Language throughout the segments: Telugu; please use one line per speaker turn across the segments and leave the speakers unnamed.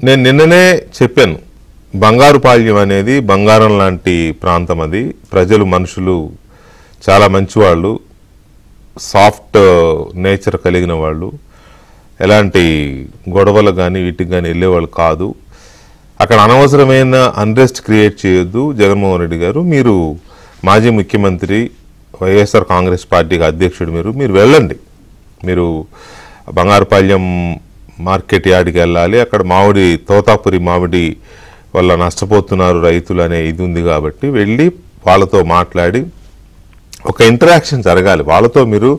నేను నిన్ననే చెప్పాను, బంగారుపాళ్యం అనేది బంగారం లాంటి ప్రాంతం. అది ప్రజలు మనుషులు చాలా మంచివాళ్ళు, సాఫ్ట్ నేచర్ కలిగిన వాళ్ళు, ఎలాంటి గొడవలు కానీ వీటికి కానీ వెళ్ళేవాళ్ళు కాదు. అక్కడ అనవసరమైన అన్రెస్ట్ క్రియేట్ చేయొద్దు జగన్మోహన్ రెడ్డి గారు. మీరు మాజీ ముఖ్యమంత్రి, వైఎస్ఆర్ కాంగ్రెస్ పార్టీకి అధ్యక్షుడు, మీరు వెళ్ళండి. మీరు బంగారుపాళ్యం మార్కెట్ యార్డ్కి వెళ్ళాలి. అక్కడ మామిడి, తోతాపురి మామిడి వల్ల నష్టపోతున్నారు రైతులు అనే ఇది ఉంది కాబట్టి వెళ్ళి వాళ్ళతో మాట్లాడి ఒక ఇంటరాక్షన్ జరగాలి. వాళ్ళతో మీరు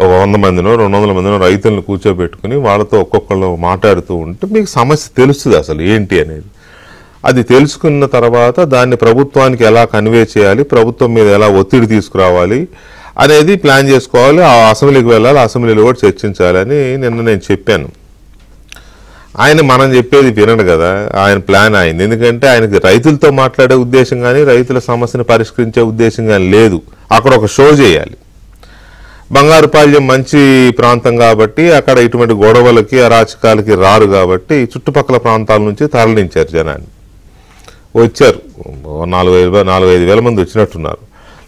100 మందినో 200 మందినో రైతులను కూర్చోబెట్టుకుని వాళ్ళతో ఒక్కొక్కళ్ళు మాట్లాడుతూ ఉంటే మీకు సమస్య తెలుస్తుంది అసలు ఏంటి అనేది. అది తెలుసుకున్న తర్వాత దాన్ని ప్రభుత్వానికి ఎలా కన్వే చేయాలి, ప్రభుత్వం మీద ఎలా ఒత్తిడి తీసుకురావాలి అనేది ప్లాన్ చేసుకోవాలి. ఆ అసెంబ్లీకి వెళ్ళాలి, అసెంబ్లీలో కూడా చర్చించాలని నిన్న నేను చెప్పాను. ఆయన మనం చెప్పేది వినడు కదా, ఆయన ప్లాన్ అయింది. ఎందుకంటే ఆయనకి రైతులతో మాట్లాడే ఉద్దేశం కానీ రైతుల సమస్యను పరిష్కరించే ఉద్దేశం కానీ లేదు. అక్కడ ఒక షో చేయాలి. బంగారుపాళ్యం మంచి ప్రాంతం కాబట్టి అక్కడ ఇటువంటి గొడవలకి అరాచకాలకి రారు కాబట్టి చుట్టుపక్కల ప్రాంతాల నుంచి తరలించారు జనాన్ని. వచ్చారు 4-5 వేల మంది వచ్చినట్టున్నారు.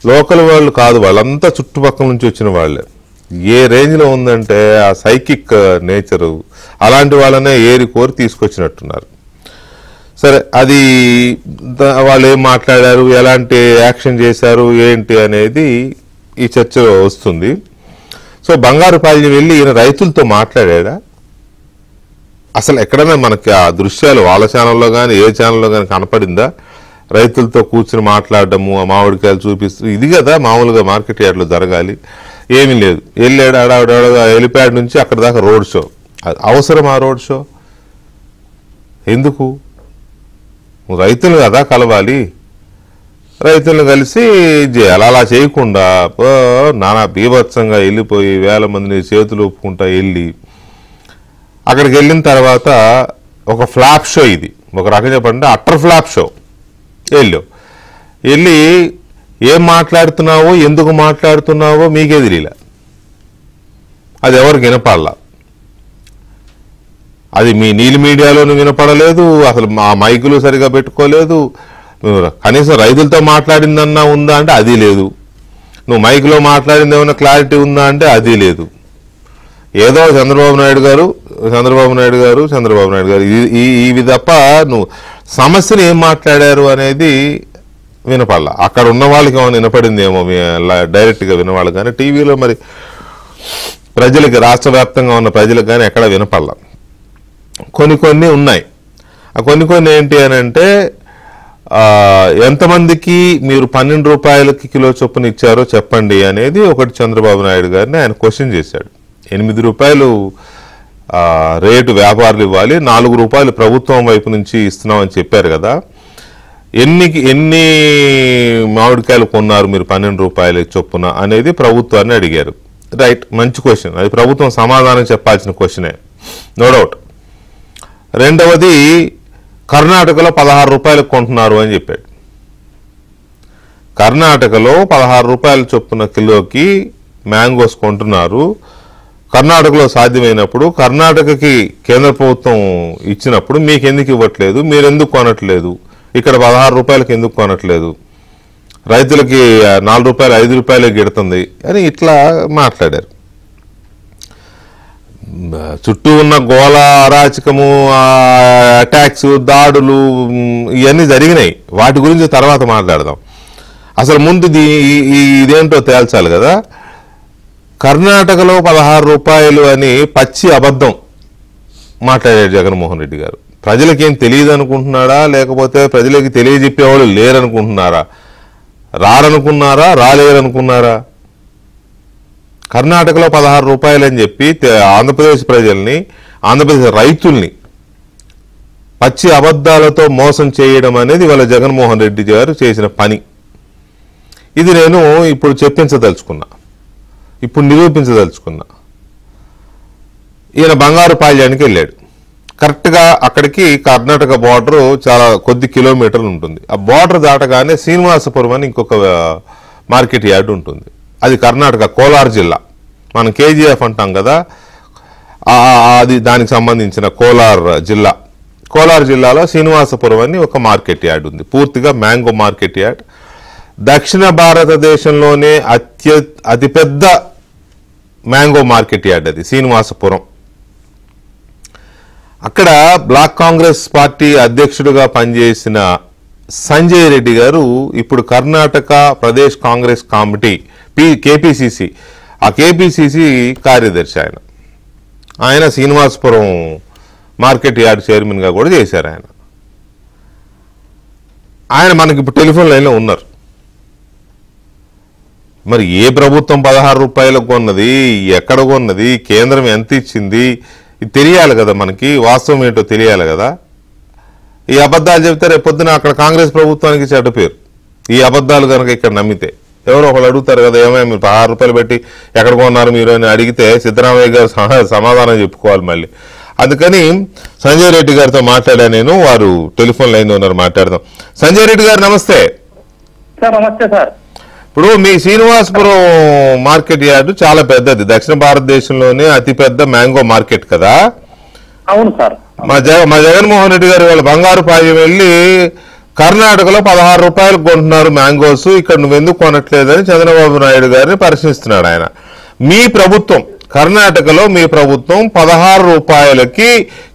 లోకల్ వాళ్ళు కాదు, వాళ్ళంతా చుట్టుపక్కల నుంచి వచ్చిన వాళ్ళే. ఏ రేంజ్లో ఉందంటే ఆ సైకిక్ నేచరు అలాంటి వాళ్ళనే ఏరి కోరి తీసుకొచ్చినట్టున్నారు. సరే, అది వాళ్ళు ఏం మాట్లాడారు, ఎలాంటి యాక్షన్ చేశారు ఏంటి అనేది ఈ చర్చలో వస్తుంది. సో బంగారుపాళ్యం వెళ్ళి ఈయన రైతులతో మాట్లాడా? అసలు ఎక్కడైనా మనకి ఆ దృశ్యాలు వాళ్ళ ఛానల్లో కానీ ఏ ఛానల్లో కానీ కనపడిందా? రైతులతో కూర్చుని మాట్లాడడము, ఆ మామిడికాయలు చూపిస్తూ, ఇది కదా మామూలుగా మార్కెట్ యార్డ్లో జరగాలి. ఏమీ లేదు. వెళ్ళాడు అడావిడగా హెలిప్యాడ్ నుంచి అక్కడ దాకా రోడ్ షో. అవసరం ఆ రోడ్ షో? ఎందుకు? రైతులు కదా కలవాలి, రైతులను కలిసి చేయాలి. అలా చేయకుండా నానా బీభత్సంగా వెళ్ళిపోయి వేల మందిని చేతులు ఒప్పుకుంటా వెళ్ళి అక్కడికి వెళ్ళిన తర్వాత ఒక ఫ్లాప్ షో, ఇది ఒక రకం చెప్పండి అట్టర్ ఫ్లాప్ షో. వెళ్ళి ఏం మాట్లాడుతున్నావో ఎందుకు మాట్లాడుతున్నావో మీకే తెలియలే. అది ఎవరికి వినపడలా. అది మీ నీలి మీడియాలోనూ వినపడలేదు, అసలు మా మైకులు సరిగా పెట్టుకోలేదు. కనీసం రైతులతో మాట్లాడిందన్నా ఉందా అంటే అది లేదు. నువ్వు మైకులో మాట్లాడింది ఏమైనా క్లారిటీ ఉందా అంటే అది లేదు. ఏదో చంద్రబాబు నాయుడు గారు ఇవి తప్ప నువ్వు సమస్యను ఏం మాట్లాడారు అనేది వినపడలా. అక్కడ ఉన్న వాళ్ళకి ఏమైనా వినపడిందేమో డైరెక్ట్గా వినవాళ్ళు, కానీ టీవీలో మరి ప్రజలకి, రాష్ట్ర వ్యాప్తంగా ఉన్న ప్రజలకు కానీ ఎక్కడ వినపడలా. కొన్ని ఉన్నాయి. ఆ కొన్ని ఏంటి అని అంటే, ఎంతమందికి మీరు 12 రూపాయలకి కిలో చొప్పున ఇచ్చారో చెప్పండి అనేది ఒకటి చంద్రబాబు నాయుడు గారిని ఆయన క్వశ్చన్ చేశాడు. 8 రూపాయలు రేటు వ్యాపారులు ఇవ్వాలి, 4 రూపాయలు ప్రభుత్వం వైపు నుంచి ఇస్తున్నామని చెప్పారు కదా, ఎన్ని మామిడికాయలు కొన్నారు మీరు 12 రూపాయల చొప్పున అనేది ప్రభుత్వాన్ని అడిగారు. రైట్, మంచి క్వశ్చన్. అది ప్రభుత్వం సమాధానం చెప్పాల్సిన క్వశ్చనే, నో డౌట్. రెండవది, కర్ణాటకలో 16 రూపాయలకు కొంటున్నారు అని చెప్పాడు. కర్ణాటకలో 16 రూపాయల చొప్పున కిలోకి మ్యాంగోస్ కొంటున్నారు. కర్ణాటకలో సాధ్యమైనప్పుడు, కర్ణాటకకి కేంద్ర ప్రభుత్వం ఇచ్చినప్పుడు మీకు ఎందుకు ఇవ్వట్లేదు, మీరు ఎందుకు కొనట్లేదు, ఇక్కడ 16 రూపాయలకి ఎందుకు కొనట్లేదు, రైతులకి 4 రూపాయలు 5 రూపాయలకి గిడుతుంది అని ఇట్లా మాట్లాడారు. చుట్టూ ఉన్న గోళ, అరాచకము, అటాక్స్, దాడులు ఇవన్నీ జరిగినాయి. వాటి గురించి తర్వాత మాట్లాడదాం. అసలు ముందు ఇదేంటో తేల్చాలి కదా. కర్ణాటకలో 16 రూపాయలు అని పచ్చి అబద్ధం మాట్లాడాడు జగన్మోహన్ రెడ్డి గారు. ప్రజలకేం తెలియదు అనుకుంటున్నాడా, లేకపోతే ప్రజలకి తెలియజెప్పేవాళ్ళు లేరనుకుంటున్నారా, రారనుకున్నారా, రాలేరనుకున్నారా? కర్ణాటకలో 16 రూపాయలు అని చెప్పి ఆంధ్రప్రదేశ్ ప్రజల్ని, ఆంధ్రప్రదేశ్ రైతుల్ని పచ్చి అబద్ధాలతో మోసం చేయడం అనేది వాళ్ళ జగన్మోహన్ రెడ్డి గారు చేసిన పని. ఇది నేను ఇప్పుడు చెప్పించదలుచుకున్నా, ఇప్పుడు నిరూపించదలుచుకున్నా. ఈయన బంగారుపాళ్యానికి వెళ్ళాడు. కరెక్ట్గా అక్కడికి కర్ణాటక బార్డర్ చాలా కొద్ది కిలోమీటర్లు ఉంటుంది. ఆ బార్డర్ దాటగానే శ్రీనివాసపురం అని ఇంకొక మార్కెట్ యార్డ్ ఉంటుంది. అది కర్ణాటక, కోలార్ జిల్లా. మనం కేజీఎఫ్ అంటాం కదా, అది దానికి సంబంధించిన కోలార్ జిల్లా కోలార్ జిల్లాలో శ్రీనివాసపురం అని ఒక మార్కెట్ యార్డ్ ఉంది, పూర్తిగా మ్యాంగో మార్కెట్ యార్డ్. దక్షిణ భారతదేశంలోనే అతిపెద్ద మ్యాంగో మార్కెట్ యార్డ్ అది శ్రీనివాసపురం. అక్కడ బ్లాక్ కాంగ్రెస్ పార్టీ అధ్యక్షుడిగా పనిచేసిన సంజయ్ రెడ్డి గారు ఇప్పుడు కర్ణాటక ప్రదేశ్ కాంగ్రెస్ కమిటీ కేపీసీసీ, ఆ కేపీసీసీ కార్యదర్శి ఆయన శ్రీనివాసపురం మార్కెట్ యార్డ్ చైర్మన్గా కూడా చేశారు. ఆయన మనకి ఇప్పుడు టెలిఫోన్ లైన్లో ఉన్నారు. మరి ఏ ప్రభుత్వం 16 రూపాయలకు కొన్నది, ఎక్కడ కొన్నది, కేంద్రం ఎంత ఇచ్చింది, ఇది తెలియాలి కదా, మనకి వాస్తవం ఏంటో తెలియాలి కదా. ఈ అబద్ధాలు చెప్తే రేపు పొద్దున అక్కడ కాంగ్రెస్ ప్రభుత్వానికి చెడ్డ పేరు. ఈ అబద్ధాలు కనుక ఇక్కడ నమ్మితే ఎవరో ఒకళ్ళు అడుగుతారు కదా, ఏమైనా మీరు 16 రూపాయలు పెట్టి ఎక్కడ కొన్నారు మీరు అని అడిగితే సిద్ధరామయ్య గారు సమాధానం చెప్పుకోవాలి మళ్ళీ. అందుకని సంజయ్ రెడ్డి గారితో మాట్లాడా నేను, వారు టెలిఫోన్ లైన్లో ఉన్నారు, మాట్లాడదాం. సంజయ్ రెడ్డి గారు నమస్తే.
నమస్తే సార్.
ఇప్పుడు మీ శ్రీనివాసపురం మార్కెట్ యార్డు చాలా పెద్దది, దక్షిణ భారతదేశంలోనే అతిపెద్ద మ్యాంగో మార్కెట్ కదా.
అవును సార్.
మా జగన్మోహన్ రెడ్డి గారు వాళ్ళ బంగారుపాలెం వెళ్ళి కర్ణాటకలో 16 రూపాయలకు కొంటున్నారు మ్యాంగోస్, ఇక్కడ నువ్వు ఎందుకు కొనట్లేదని చంద్రబాబు నాయుడు గారిని ప్రశ్నిస్తున్నాడు ఆయన. మీ ప్రభుత్వం కర్ణాటకలో మీ ప్రభుత్వం 16 రూపాయలకి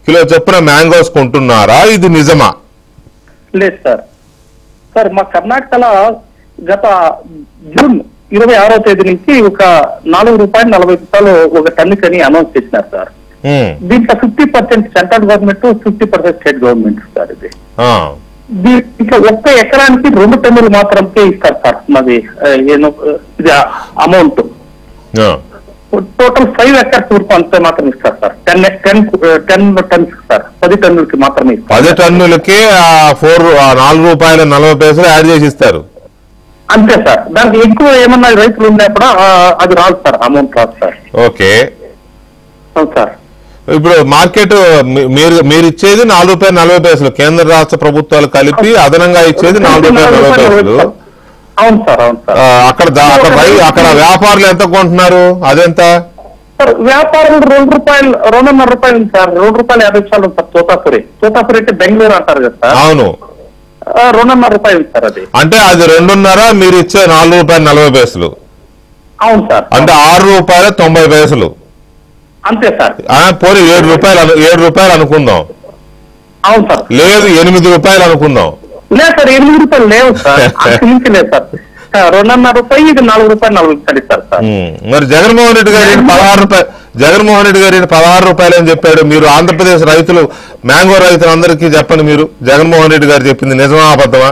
కిలో చొప్పున మ్యాంగోస్ కొంటున్నారా, ఇది నిజమా?
లేదు సార్. సార్ మా కర్ణాటకలో గత జూన్ 26వ తేదీ నుంచి ఒక 4 రూపాయలు 40 పైసలు ఒక టన్నుకని అనౌన్స్ చేసినారు సార్. దీంట్లో 50% central government, 50% state government sir. ఇది దీంట్లో ఒక్క ఎకరానికి 2 టన్నులు మాత్రమే ఇస్తారు సార్. మాది ఇది అమౌంట్ టోటల్ 5 ఎకర్స్ వరకు అంతే మాత్రం ఇస్తారు సార్. 10 టన్స్ సార్, 10 టన్నులకి మాత్రమే ఇస్తారు.
10 టన్నులకి 4 రూపాయల 40 పైసలు యాడ్ చేసి ఇస్తారు
అంతే సార్. దానికి ఎక్కువ ఏమన్నా రైతులు ఉన్నప్పుడు అది రాదు సార్, అమౌంట్ రాదు సార్.
ఓకే.
అవును సార్.
ఇప్పుడు మార్కెట్ మీరు ఇచ్చేది 4 రూపాయలు 40 పైసలు, కేంద్ర రాష్ట్ర ప్రభుత్వాలు కలిపి అదనంగా ఇచ్చేది 4 రూపాయలు 40 పైసలు.
అవును సార్. అవును సార్.
అక్కడ వ్యాపారులు ఎంత కొంటున్నారు, అదెంత
సార్? వ్యాపారులు 2 రూపాయలు 2.5 రూపాయలు సార్, 2 రూపాయలు 50 పైసలు సార్. తోతాపురి అంటే బెంగళూరు అంటారు కదా సార్.
అవును.
2.5 రూపాయలు సార్. అది
అంటే అది 2.5, మీరు ఇచ్చే 4 రూపాయలు 40 పైసలు.
అవును సార్.
అంటే 6 రూపాయల 90 పైసలు
అంతే సార్.
పోనీ 7 రూపాయలు అనుకుందాం.
అవును సార్.
లేదు 8 రూపాయలు అనుకుందాం.
లేదు సార్, 8 రూపాయలు లేవు సార్, అంతకు లేదు సార్. 2.5 రూపాయలు, ఇది 4 రూపాయలు 40 పైసలు ఇస్తారు సార్.
మరి జగన్మోహన్ రెడ్డి గారు 16 రూపాయలు అని చెప్పాడు. మీరు ఆంధ్రప్రదేశ్ రైతులు, మ్యాంగో రైతులందరికీ చెప్పండి, మీరు జగన్మోహన్ రెడ్డి గారు చెప్పింది నిజమా అబద్ధమా?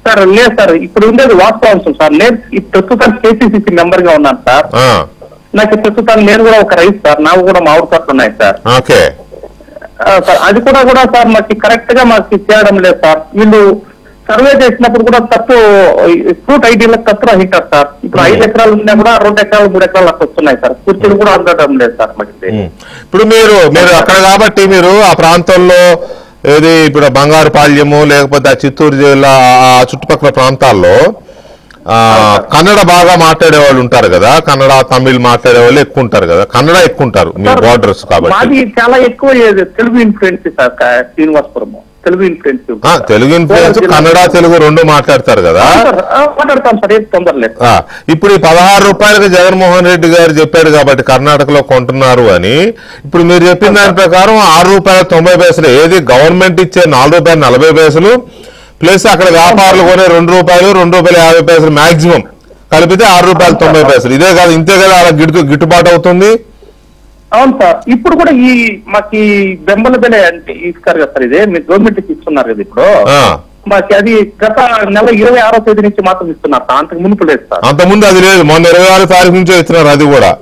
సార్ లేదు సార్, ఇప్పుడు ఉండేది వాస్తవాంశం సార్. నేను ప్రస్తుతం కేసీసీ మెంబర్ గా ఉన్నాను సార్. నాకు ప్రస్తుతం నేను కూడా ఒక రైతు సార్, నాకు కూడా మామిడి తోటలు ఉన్నాయి సార్.
ఓకే
సార్, అది కూడా సార్ మాకు కరెక్ట్ గా మాకు చేయడం లేదు సార్. వీళ్ళు సర్వే చేసినప్పుడు కూడా తప్పు, ఫ్రూట్ ఐడీలకు తప్పు రాహింటారు సార్. ఇప్పుడు 5 ఎకరాలు ఉన్నా కూడా 2 ఎకరాలు 3 ఎకరాలు అక్కడ వస్తున్నాయి సార్. కుర్చీలు కూడా అందడం లేదు సార్ మాకు.
ఇప్పుడు మీరు అక్కడ కాబట్టి మీరు ఆ ప్రాంతంలో ఏది ఇప్పుడు బంగారుపాళ్యము లేకపోతే ఆ చిత్తూరు జిల్లా ఆ చుట్టుపక్కల ప్రాంతాల్లో కన్నడ బాగా మాట్లాడే వాళ్ళు ఉంటారు కదా, కన్నడ తమిళ్ మాట్లాడే వాళ్ళు ఎక్కువ ఉంటారు కదా, కన్నడ ఎక్కువ ఉంటారు మీ బోర్డర్స్ కాబట్టి.
మాది చాలా ఎక్కువ Telugu influence sir Srinivasapuram. Telugu influence,
Kannada Telugu 2 మాట్లాడతారు కదా.
మాట్లాడతాం సార్, ఏం తొందర లేదు.
ఇప్పుడు ఈ 16 రూపాయలకి జగన్మోహన్ రెడ్డి గారు చెప్పారు కాబట్టి కర్ణాటకలో కొంటున్నారు అని. ఇప్పుడు మీరు చెప్పిన దాని ప్రకారం 6 రూపాయల 90 పైసలు, ఏది గవర్నమెంట్ ఇచ్చే 4 రూపాయల 40 పైసలు ప్లస్ అక్కడ వ్యాపారులు కొనే 2 రూపాయలు 2 రూపాయల 50 పైసలు మాక్సిమం కలిపితే 6 రూపాయల 90 పైసలు. ఇదే కాదు, ఇంతే కదా అలా గిట్టుబాటు అవుతుంది.
అవును సార్. ఇప్పుడు కూడా మాకు బెంబల బెల అంటే ఇస్తారు కదా సార్, ఇదే మీరు గవర్నమెంట్ ఇస్తున్నారు కదా ఇప్పుడు. మాకు అది గత నెల 26వ తేదీ నుంచి మాత్రం ఇస్తున్నారు సార్, అంతకు మునుపు లేదు సార్.
అంతకుముందు అది లేదు, మొన్న 26వ తారీఖు నుంచే ఇస్తున్నారు అది కూడా.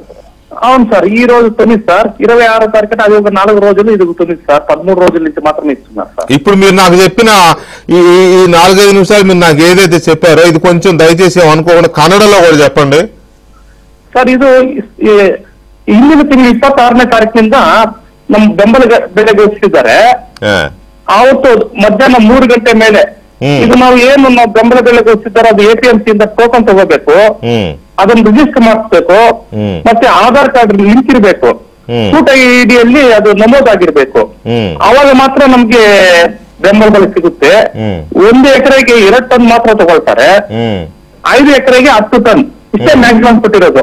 అవును సార్. ఈ రోజు 9 సార్, 26వ తారీఖు అది ఒక 4 రోజులు, ఇది 9 సార్, 13 రోజుల నుంచి మాత్రమే ఇస్తున్నారు సార్.
ఇప్పుడు మీరు నాకు చెప్పిన ఈ 4-5 నిమిషాలు మీరు నాకు ఏదైతే చెప్పారో ఇది కొంచెం దయచేసి అనుకోకుండా కన్నడలో కూడా చెప్పండి
సార్. ಇದು ಹಿಂದಿನ ತಿಂಗಳು 26ನೇ ತಾರೀಕಿನಿಂದ ನಮ್ಮ ಬೆಂಬಲ ಬೆಲೆ ಘೋಷಿಸಿದ್ದಾರೆ. ಅವತ್ತು ಮಧ್ಯಾಹ್ನ 3 ಗಂಟೆ ಮೇಲೆ ಇದು ನಾವು ಬೆಂಬಲ ಬೆಲೆ ಘೋಷಿಸಿದ್ದಾರೆ, ಅದು APMC ಇಂದ ಟೋಕನ್ ತಗೋಬೇಕು, ಅದನ್ನ ರಿಜಿಸ್ಟರ್ ಮಾಡಿಸ್ಬೇಕು, ಮತ್ತೆ ಆಧಾರ್ ಕಾರ್ಡ್ ಲಿಂಕ್ ಇರಬೇಕು. ಸೂಟ ಇಡಿಯಲ್ಲಿ ಅದು ನಮೂದಾಗಿರ್ಬೇಕು. ಅವಾಗ ಮಾತ್ರ ನಮ್ಗೆ ಬೆಂಬಲ ಬೆಲೆ ಸಿಗುತ್ತೆ. 1 ಎಕರೆಗೆ 2 ಟನ್ ಮಾತ್ರ ತಗೊಳ್ತಾರೆ. 5 ಎಕರೆಗೆ 10 ಟನ್, ಇಷ್ಟೇ ಮ್ಯಾಕ್ಸಿಮಮ್ ಕೊಟ್ಟಿರೋದು.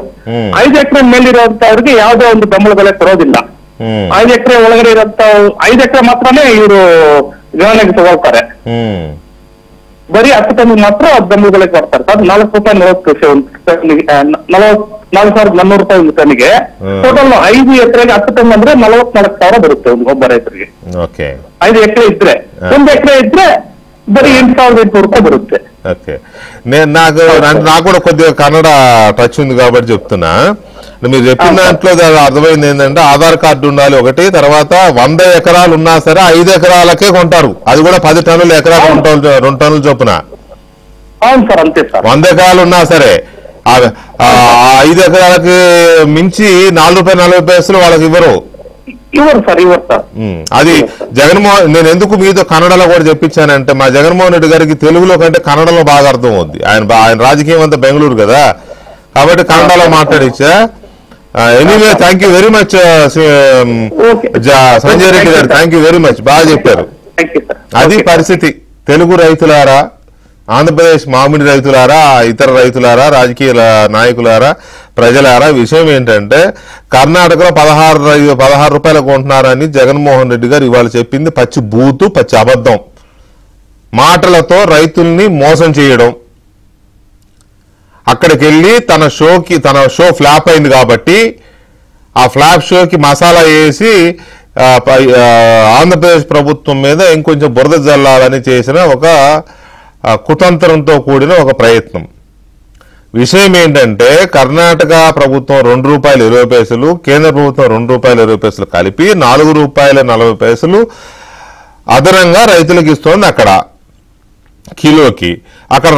5 ಎಕರೆ ಮೇಲಿರುವಂತವ್ರಿಗೆ ಯಾವುದೇ ಒಂದು ಬೆಂಬಲ ಬೆಲೆ ಕೊಡೋದಿಲ್ಲ. 5 ಎಕರೆ ಒಳಗಡೆ ಇರೋಂತ 5 ಎಕರೆ ಮಾತ್ರನೇ ಇವರು ಗಣನೆಗೆ ತಗೊಳ್ತಾರೆ. ಬರೀ 10 ಟನ್ ಮಾತ್ರ ಬೆಂಬಲ ಬೆಲೆ ಕೊಡ್ತಾರೆ ಸರ್. ₹4,40,400 ಒಂದು ಟನ್ನಿಗೆ. ಟೋಟಲ್ 5 ಎಕರೆಗೆ 10 ಟನ್ ಅಂದ್ರೆ 44,000 ಬರುತ್ತೆ ಒಬ್ಬ ರೈತರಿಗೆ. 5 ಎಕರೆ ಇದ್ರೆ, 1 ಎಕರೆ ఇద్రే బరీ 8,800 రూపాయలు బರುತ್ತೆ.
ఓకే, నాకు కూడా కొద్దిగా కన్నడ టచ్ ఉంది కాబట్టి చెప్తున్నా. మీరు చెప్పిన దాంట్లో అర్థమైంది ఏంటంటే ఆధార్ కార్డు ఉండాలి ఒకటి, తర్వాత 100 ఎకరాలు ఉన్నా సరే 5 ఎకరాలకే కొంటారు, అది కూడా 10 టన్నులు ఎకరాలు 2 టన్నులు చొప్పున.
అవును సార్, అంతే సార్.
100 ఎకరాలు ఉన్నా సరే 5 ఎకరాలకి మించి ₹4.40 వాళ్ళకి ఇవ్వరు. అది జగన్మోహన్, నేను ఎందుకు మీతో కన్నడలో కూడా చెప్పించానంటే మా జగన్మోహన్ రెడ్డి గారికి తెలుగులో కంటే కన్నడలో బాగా అర్థం అవుద్ది. ఆయన రాజకీయం అంతా బెంగళూరు కదా, కాబట్టి కన్నడలో మాట్లాడించా. Anyway, thank you very much Sanjay Reddy గారు, థ్యాంక్ యూ వెరీ మచ్, బాగా చెప్పారు. అది పరిస్థితి. తెలుగు రైతులారా, ఆంధ్రప్రదేశ్ మామిడి రైతులారా, ఇతర రైతులారా, రాజకీయ నాయకులారా, ప్రజలారా, విషయం ఏంటంటే కర్ణాటకలో 16 రూపాయలు కొంటున్నారని జగన్మోహన్ రెడ్డి గారు ఇవాళ చెప్పింది పచ్చి బూతు, పచ్చి అబద్ధం. మాటలతో రైతుల్ని మోసం చేయడం. అక్కడికి వెళ్ళి తన షో ఫ్లాప్ అయింది కాబట్టి ఆ ఫ్లాప్ షోకి మసాలా వేసి ఆంధ్రప్రదేశ్ ప్రభుత్వం మీద ఇంకొంచెం బురద జల్లాలని చేసిన ఒక కుతంత్రంతో కూడిన ఒక ప్రయత్నం. విషయం ఏంటంటే కర్ణాటక ప్రభుత్వం ₹2.20, కేంద్ర ప్రభుత్వం ₹2.20 కలిపి ₹4.40 అదనంగా రైతులకు ఇస్తోంది అక్కడ కిలోకి. అక్కడ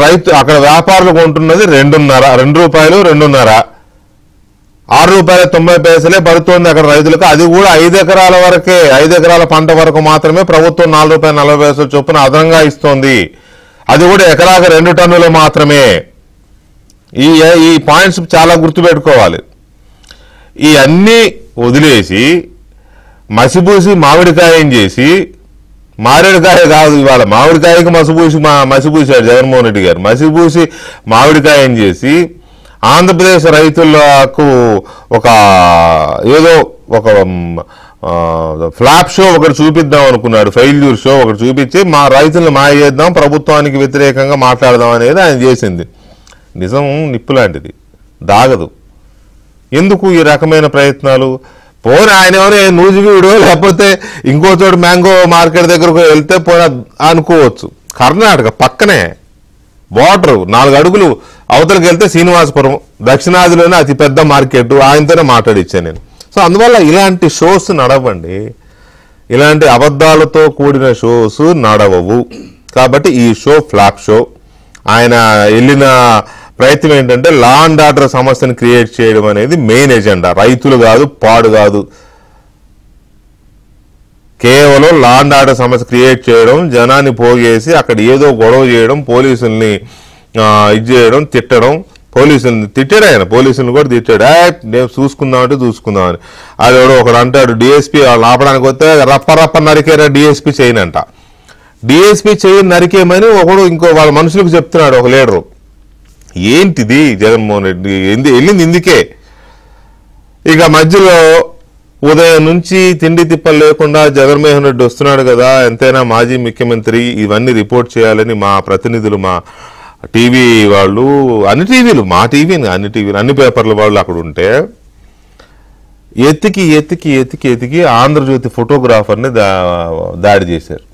వ్యాపారులు కొంటున్నది ₹2.2.5 ₹6.90 పడుతోంది అక్కడ రైతులకు. అది కూడా 5 ఎకరాల వరకే, 5 ఎకరాల పంట వరకు మాత్రమే ప్రభుత్వం ₹4.40 చొప్పున అదనంగా ఇస్తోంది. అది కూడా ఎకరాకి 2 టన్నులు మాత్రమే. ఈ పాయింట్స్ చాలా గుర్తుపెట్టుకోవాలి. ఈ అన్నీ వదిలేసి మసిపూసి మామిడికాయం చేసి, మారేడుకాయ కాదు ఇవాళ మామిడికాయకి మసిపూసాడు జగన్మోహన్ రెడ్డి గారు. మసిపూసి మామిడికాయం చేసి ఆంధ్రప్రదేశ్ రైతులకు ఏదో ఒక ఫ్లాప్ షో ఒకటి చూపిద్దాం అనుకున్నాడు, ఫెయిల్యూర్ షో ఒకటి చూపించి మా రైతులను మాయ చేద్దాం, ప్రభుత్వానికి వ్యతిరేకంగా మాట్లాడదాం అనేది ఆయన చేసింది. నిజం నిప్పు లాంటిది, దాగదు. ఎందుకు ఈ రకమైన ప్రయత్నాలు? పోనీ ఆయన ఏమైనా నూజివీడు లేకపోతే ఇంకో చోటు మ్యాంగో మార్కెట్ దగ్గరకు వెళ్తే పోయినా అనుకోవచ్చు. కర్ణాటక పక్కనే బార్డర్, 4 అడుగులు అవతలకి వెళ్తే శ్రీనివాసపురం, దక్షిణాదిలోనే అతిపెద్ద మార్కెట్. ఆయనతోనే మాట్లాడిచ్చాను నేను. సో అందువల్ల ఇలాంటి షోస్ నడవండి, ఇలాంటి అబద్ధాలతో కూడిన షోస్ నడవవు. కాబట్టి ఈ షో ఫ్లాప్ షో. ఆయన వెళ్ళిన ప్రయత్నం ఏంటంటే లా అండ్ ఆర్డర్ సమస్యను క్రియేట్ చేయడం అనేది మెయిన్ ఎజెండా. రైతులు కాదు, పాడు కాదు, కేవలం లా అండ్ ఆర్డర్ సమస్య క్రియేట్ చేయడం, జనాన్ని పోగేసి అక్కడ ఏదో గొడవ చేయడం, పోలీసుల్ని ఇది చేయడం, తిట్టడం. పోలీసుల్ని తిట్టాడు ఆయన, పోలీసుల్ని కూడా తిట్టాడు. నేను చూసుకుందామంటే చూసుకుందామని. అది ఎవడో ఒకడు అంటాడు, డిఎస్పీ వాళ్ళు ఆపడానికి వస్తే రప్ప నరికేరా డిఎస్పీ చేయనంట. డిఎస్పీ చేయని నరికేమని ఒకడు ఇంకో వాళ్ళ మనుషులకు చెప్తున్నాడు ఒక లీడరు. ఏంటిది జగన్మోహన్ రెడ్డి వెళ్ళింది ఇందుకే. ఇక మధ్యలో ఉదయం నుంచి తిండి తిప్పలు లేకుండా జగన్మోహన్ రెడ్డి వస్తున్నాడు కదా, ఎంతైనా మాజీ ముఖ్యమంత్రి, ఇవన్నీ రిపోర్ట్ చేయాలని మా ప్రతినిధులు, మా టీవీ వాళ్ళు, అన్ని టీవీలు, మా టీవీని అన్ని టీవీలు, అన్ని పేపర్ల వాళ్ళు అక్కడ ఉంటే ఎతికి ఆంధ్రజ్యోతి ఫోటోగ్రాఫర్ని దాడి చేశారు.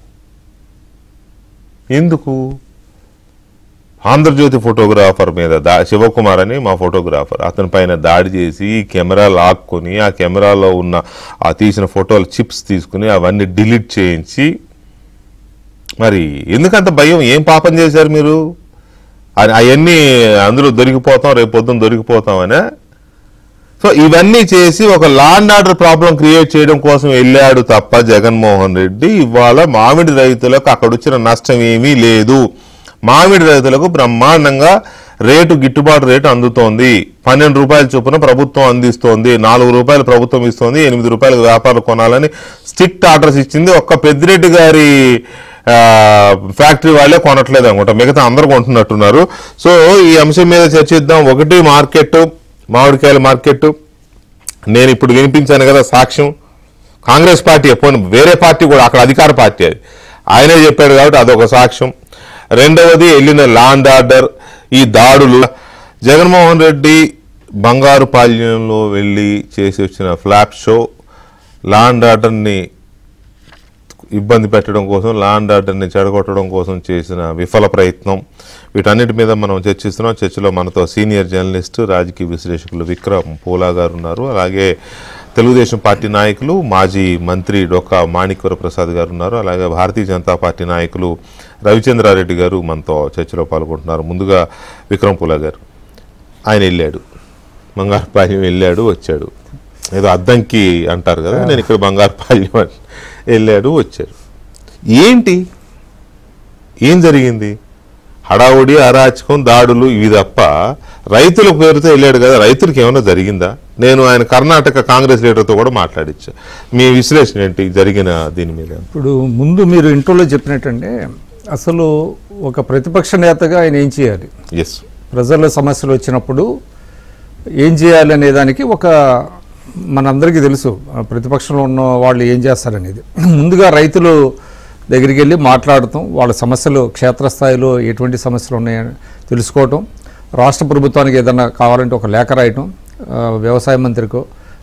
ఎందుకు? ఆంధ్రజ్యోతి ఫోటోగ్రాఫర్ మీద శివకుమార్ అని మా ఫోటోగ్రాఫర్, అతని పైన దాడి చేసి కెమెరా లాక్కొని ఆ కెమెరాలో ఉన్న ఆ తీసిన ఫోటోలు చిప్స్ తీసుకుని అవన్నీ డిలీట్ చేయించి, మరి ఎందుకంత భయం? ఏం పాపం చేశారు మీరు? అవన్నీ అందులో దొరికిపోతాం, రేపు పొద్దున్న దొరికిపోతామనే. సో ఇవన్నీ చేసి ఒక law and order problem create చేయడం కోసం వెళ్ళాడు తప్ప జగన్మోహన్ రెడ్డి ఇవాళ మామిడి రైతులకు అక్కడ వచ్చిన నష్టం ఏమీ లేదు. మామిడి రైతులకు బ్రహ్మాండంగా రేటు గిట్టుబాటు రేటు అందుతోంది, 12 రూపాయల చొప్పున ప్రభుత్వం అందిస్తోంది, 4 రూపాయలు ప్రభుత్వం ఇస్తోంది, 8 రూపాయలకు వ్యాపారులు కొనాలని స్ట్రిక్ట్ ఆర్డర్స్ ఇచ్చింది. ఒక్క పెద్దిరెడ్డి గారి ఫ్యాక్టరీ వాళ్ళే కొనట్లేదు అనుకుంటా, మిగతా అందరూ కొంటున్నట్టున్నారు. సో ఈ అంశం మీద చర్చిద్దాం. ఒకటి మార్కెట్, మామిడికాయల మార్కెట్. నేను ఇప్పుడు వినిపించాను కదా సాక్ష్యం, కాంగ్రెస్ పార్టీ పోనీ వేరే పార్టీ కూడా, అక్కడ అధికార పార్టీ అది, ఆయనే చెప్పాడు కాబట్టి అదొక సాక్ష్యం. రెండవది వెళ్ళిన లా అండ్ ఆర్డర్, ఈ దాడులు. జగన్మోహన్ రెడ్డి బంగారుపాళ్యంలో వెళ్ళి చేసి వచ్చిన ఫ్లాప్ షో, లా అండ్ ఆర్డర్ని ఇబ్బంది పెట్టడం కోసం, లా అండ్ ఆర్డర్ని చెడగొట్టడం కోసం చేసిన విఫల ప్రయత్నం, వీటన్నిటి మీద మనం చర్చిస్తున్నాం. చర్చలో మనతో సీనియర్ జర్నలిస్ట్, రాజకీయ విశ్లేషకులు విక్రమ్ పూలా గారు ఉన్నారు. అలాగే తెలుగుదేశం పార్టీ నాయకులు, మాజీ మంత్రి డొక్కా మాణిక్వర ప్రసాద్ గారు ఉన్నారు. అలాగే భారతీయ జనతా పార్టీ నాయకులు రవిచంద్రారెడ్డి గారు మనతో చర్చలో పాల్గొంటున్నారు. ముందుగా విక్రమ్ పూలా గారు, ఆయన వెళ్ళాడు బంగారుపాళ్యం, వెళ్ళాడు వచ్చాడు, ఏదో అద్దంకి అంటారు కదా, నేను ఇక్కడ బంగారుపాళ్యం వెళ్ళాడు వచ్చాడు. ఏంటి, ఏం జరిగింది? హడావుడి, అరాచకం, దాడులు, ఇవి తప్ప రైతుల పేరుతో వెళ్ళాడు కదా, రైతులకు ఏమైనా జరిగిందా? నేను ఆయన కర్ణాటక కాంగ్రెస్ లీడర్తో కూడా మాట్లాడించా. మీ విశ్లేషణ ఏంటి జరిగిన దీని మీద?
ఇప్పుడు ముందు మీరు ఇంట్రోలో చెప్పినట్టంటే అసలు ఒక ప్రతిపక్ష నేతగా ఆయన ఏం చేయాలి,
ఎస్,
ప్రజల సమస్యలు వచ్చినప్పుడు ఏం చేయాలి అనే దానికి ఒక మనందరికీ తెలుసు ప్రతిపక్షంలో ఉన్న వాళ్ళు ఏం చేస్తారనేది. ముందుగా రైతులు దగ్గరికి వెళ్ళి మాట్లాడటం, వాళ్ళ సమస్యలు క్షేత్రస్థాయిలో ఎటువంటి సమస్యలు ఉన్నాయని తెలుసుకోవటం, రాష్ట్ర ప్రభుత్వానికి ఏదైనా కావాలంటే ఒక లేఖ రాయటం, వ్యవసాయ మంత్రికో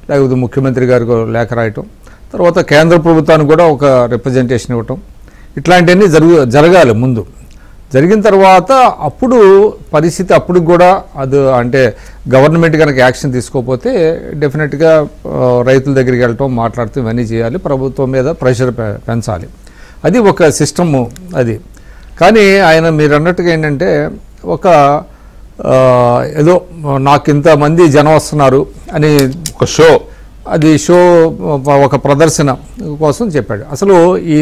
లేకపోతే ముఖ్యమంత్రి గారికో లేఖ రాయటం, తర్వాత కేంద్ర ప్రభుత్వానికి కూడా ఒక రిప్రజెంటేషన్ ఇవ్వటం, ఇట్లాంటివన్నీ జరగాలి ముందు. జరిగిన తర్వాత అప్పుడు పరిస్థితి అప్పుడు కూడా అది అంటే గవర్నమెంట్ కనుక యాక్షన్ తీసుకోకపోతే డెఫినెట్గా రైతుల దగ్గరికి వెళ్ళటం, మాట్లాడుతూ ఇవన్నీ చేయాలి, ప్రభుత్వం మీద ప్రెషర్ పెంచాలి. అది ఒక సిస్టము అది. కానీ ఆయన మీరు అన్నట్టుగా ఏంటంటే ఒక ఏదో నాకు ఇంతమంది జనం వస్తున్నారు అని
ఒక షో,
అది షో, ఒక ప్రదర్శన కోసం చెప్పాడు. అసలు ఈ